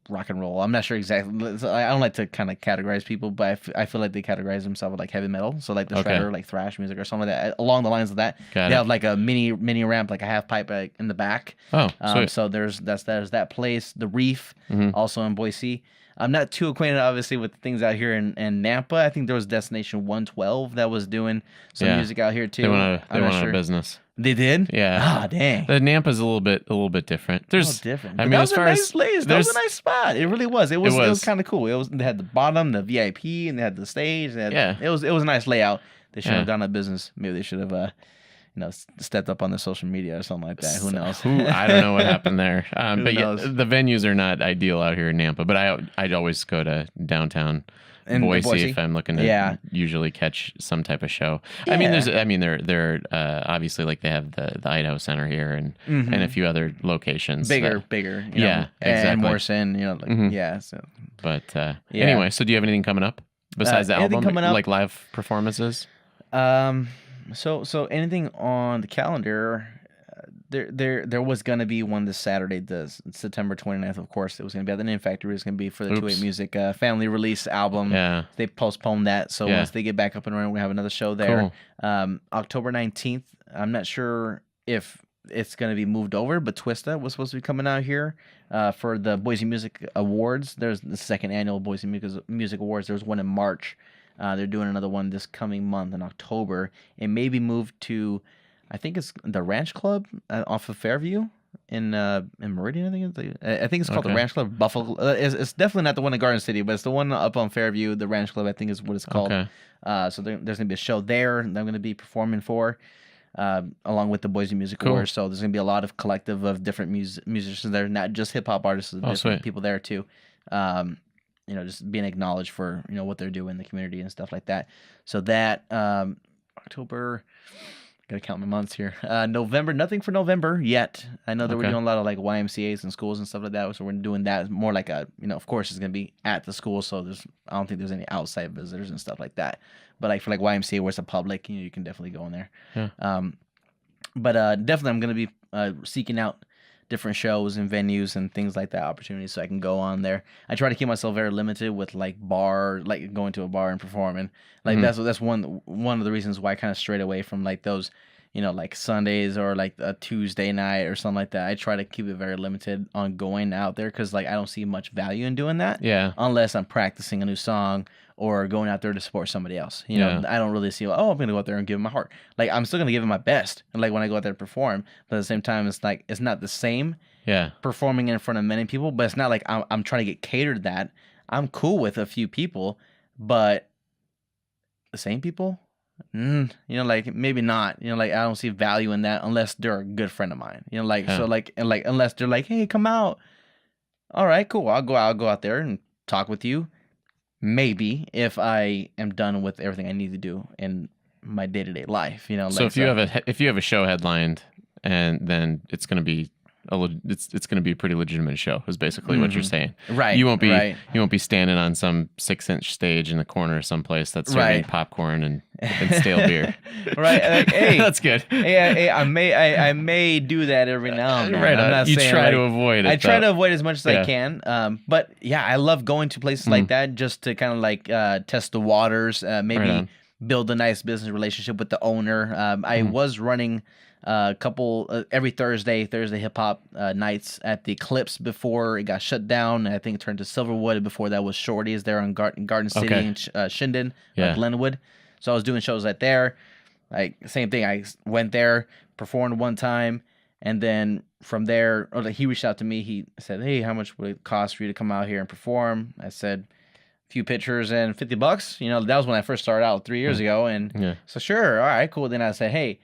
rock and roll. I'm not sure exactly. I don't like to kind of categorize people, but I feel like they categorize themselves with like heavy metal. So like the Shredder, like thrash music or something like that. Along the lines of that, they have like a mini ramp, like a half pipe in the back. Oh, sweet. So there's that place, the Reef, also in Boise. I'm not too acquainted, obviously, with things out here in Nampa. I think there was Destination 112 that was doing some music out here too. They went out of business. They did? Yeah. Ah, dang. The Nampa's a little bit different. There's different. I mean, that as was far a nice as place. That was a nice spot. It really was. It was kind of cool. They had the bottom, the VIP, and they had the stage. It was a nice layout. They should have done a business. Maybe they should have stepped up on the social media or something like that. Who knows? I don't know what happened there. But yeah, knows? the venues are not ideal out here in Nampa. But I'd always go to downtown Boise if I'm looking to usually catch some type of show. Yeah. They're obviously like they have the Idaho Center here and a few other locations. Bigger. Exactly. And Morrison, So. But anyway, so do you have anything coming up besides the album? Coming up? Like live performances? So anything on the calendar? There was gonna be one this Saturday, September 29th. Of course, it was gonna be at the Name Factory. It was gonna be for the 2-8 Music family release album. Yeah, they postponed that. So once they get back up and running, we have another show there. Cool. October 19th. I'm not sure if it's gonna be moved over, but Twista was supposed to be coming out here for the Boise Music Awards. There's the second annual Boise Music Awards. There was one in March. They're doing another one this coming month in October. It may be moved to, I think it's the Ranch Club off of Fairview in Meridian. I think it's called the Ranch Club Buffalo. It's definitely not the one in Garden City, but it's the one up on Fairview. The Ranch Club, I think, is what it's called. Okay. So there's gonna be a show there that I'm gonna be performing for, along with the Boise Music Awards. So there's gonna be a lot of collective of different musicians there, not just hip hop artists, different people there too. Just being acknowledged for what they're doing in the community and stuff like that. So that October. Gotta count my months here. November, nothing for November yet. I know that we're doing a lot of like YMCA's and schools and stuff like that. So we're doing that more like of course it's gonna be at the school. So I don't think there's any outside visitors and stuff like that. But like for like YMCA where it's a public, you can definitely go in there. Yeah. But definitely I'm gonna be seeking out different shows and venues and things like that, opportunities so I can go on there. I try to keep myself very limited with like going to a bar and performing. Like that's one of the reasons why I kind of strayed away from like those, like Sundays or like a Tuesday night or something like that. I try to keep it very limited on going out there because like I don't see much value in doing that. Yeah. Unless I'm practicing a new song or going out there to support somebody else. I don't really see, I'm going to go out there and give it my heart. Like, I'm still going to give it my best. And, like, when I go out there to perform, but at the same time, it's like, it's not the same performing in front of many people, but it's not like I'm trying to get catered that. I'm cool with a few people, but the same people? Like, maybe not. Like, I don't see value in that unless they're a good friend of mine. So, like, unless they're like, hey, come out. All right, cool. I'll go out there and talk with you. Maybe if I am done with everything I need to do in my day-to-day life, So if you have a show headlined, and then it's going to be it's going to be a pretty legitimate show. Is basically what you're saying, right? You won't be standing on some 6-inch stage in the corner of someplace that's serving popcorn and stale beer, right? Like, hey, that's good. Hey, I may do that every now and then. Right, I'm not you saying, try like, to avoid it. I try to avoid as much as I can. But yeah, I love going to places like that just to kind of like test the waters. Maybe build a nice business relationship with the owner. I was running a couple every Thursday hip hop nights at the Eclipse before it got shut down. I think it turned to Silverwood. Before that was Shorty's there on Garden City and Shinden, Glenwood. So I was doing shows right there. Like same thing. I went there, performed one time, and then from there, he reached out to me. He said, "Hey, how much would it cost for you to come out here and perform?" I said, "Few pictures and $50." That was when I first started out 3 years ago, and so sure, all right, cool. Then I said, "Hey,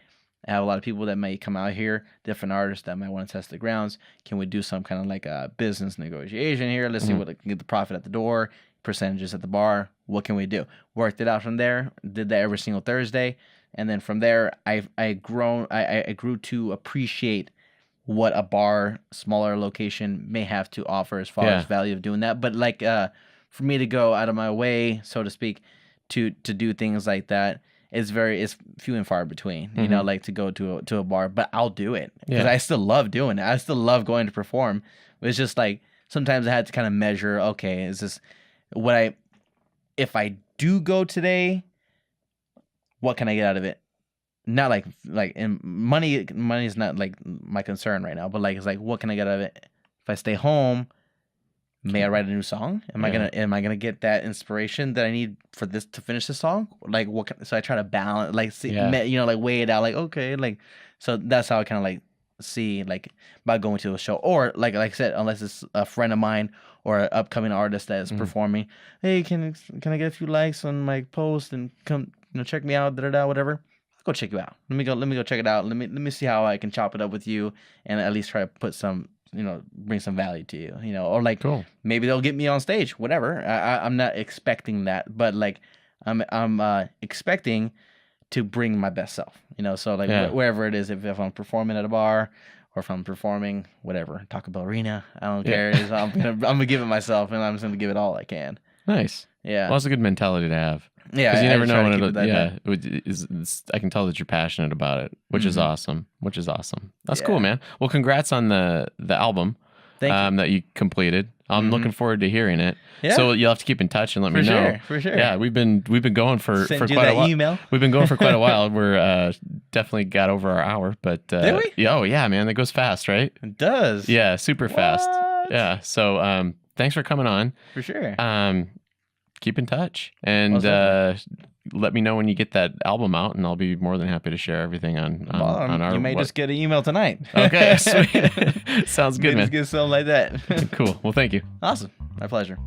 I have a lot of people that may come out here, different artists that might want to test the grounds. Can we do some kind of like a business negotiation here? Let's see what I can get the profit at the door, percentages at the bar. What can we do?" Worked it out from there. Did that every single Thursday, and then from there, I grew to appreciate what a bar, smaller location may have to offer as far as value of doing that. But like for me to go out of my way, so to speak, to do things like that. It's few and far between, like to go to a bar, but I'll do it because I still love doing it. I still love going to perform. But it's just like sometimes I had to kind of measure. Okay, is this if I do go today, what can I get out of it? Not like and money is not like my concern right now, but like it's like what can I get out of it? If I stay home, may I write a new song? Am I gonna get that inspiration that I need for this to finish the song? Like so I try to balance, like see, like weigh it out. Like okay, like so that's how I kind of like see like by going to a show or like I said, unless it's a friend of mine or an upcoming artist that is performing. Hey, can I get a few likes on my post and come check me out? Whatever. go check you out. Let me go check it out. Let me see how I can chop it up with you and at least try to put some, bring some value to you, or like Cool. maybe they'll get me on stage, whatever. I'm not expecting that, but like I'm expecting to bring my best self, so like wherever it is, if I'm performing at a bar or if I'm performing whatever, Taco Bell Arena, I don't care. I'm gonna give it myself, and I'm just gonna give it all I can. Nice. Yeah. Well, that's a good mentality to have. Yeah, because you never know when it'll. I can tell that you're passionate about it, which is awesome. That's cool, man. Well, congrats on the album that you completed. I'm looking forward to hearing it. Yeah. So you'll have to keep in touch and let me know. For sure. Yeah, we've been going for quite a while. Email. We've been going for quite a while. We're definitely got over our hour, but did we? Yeah, oh yeah, man, that goes fast, right? It does. Yeah, super fast. Yeah. So thanks for coming on. For sure. Keep in touch and let me know when you get that album out, and I'll be more than happy to share everything on our. You may just get an email tonight. Okay, sweet. Sounds good, man. Just get something like that. Cool. Well, thank you. Awesome. My pleasure.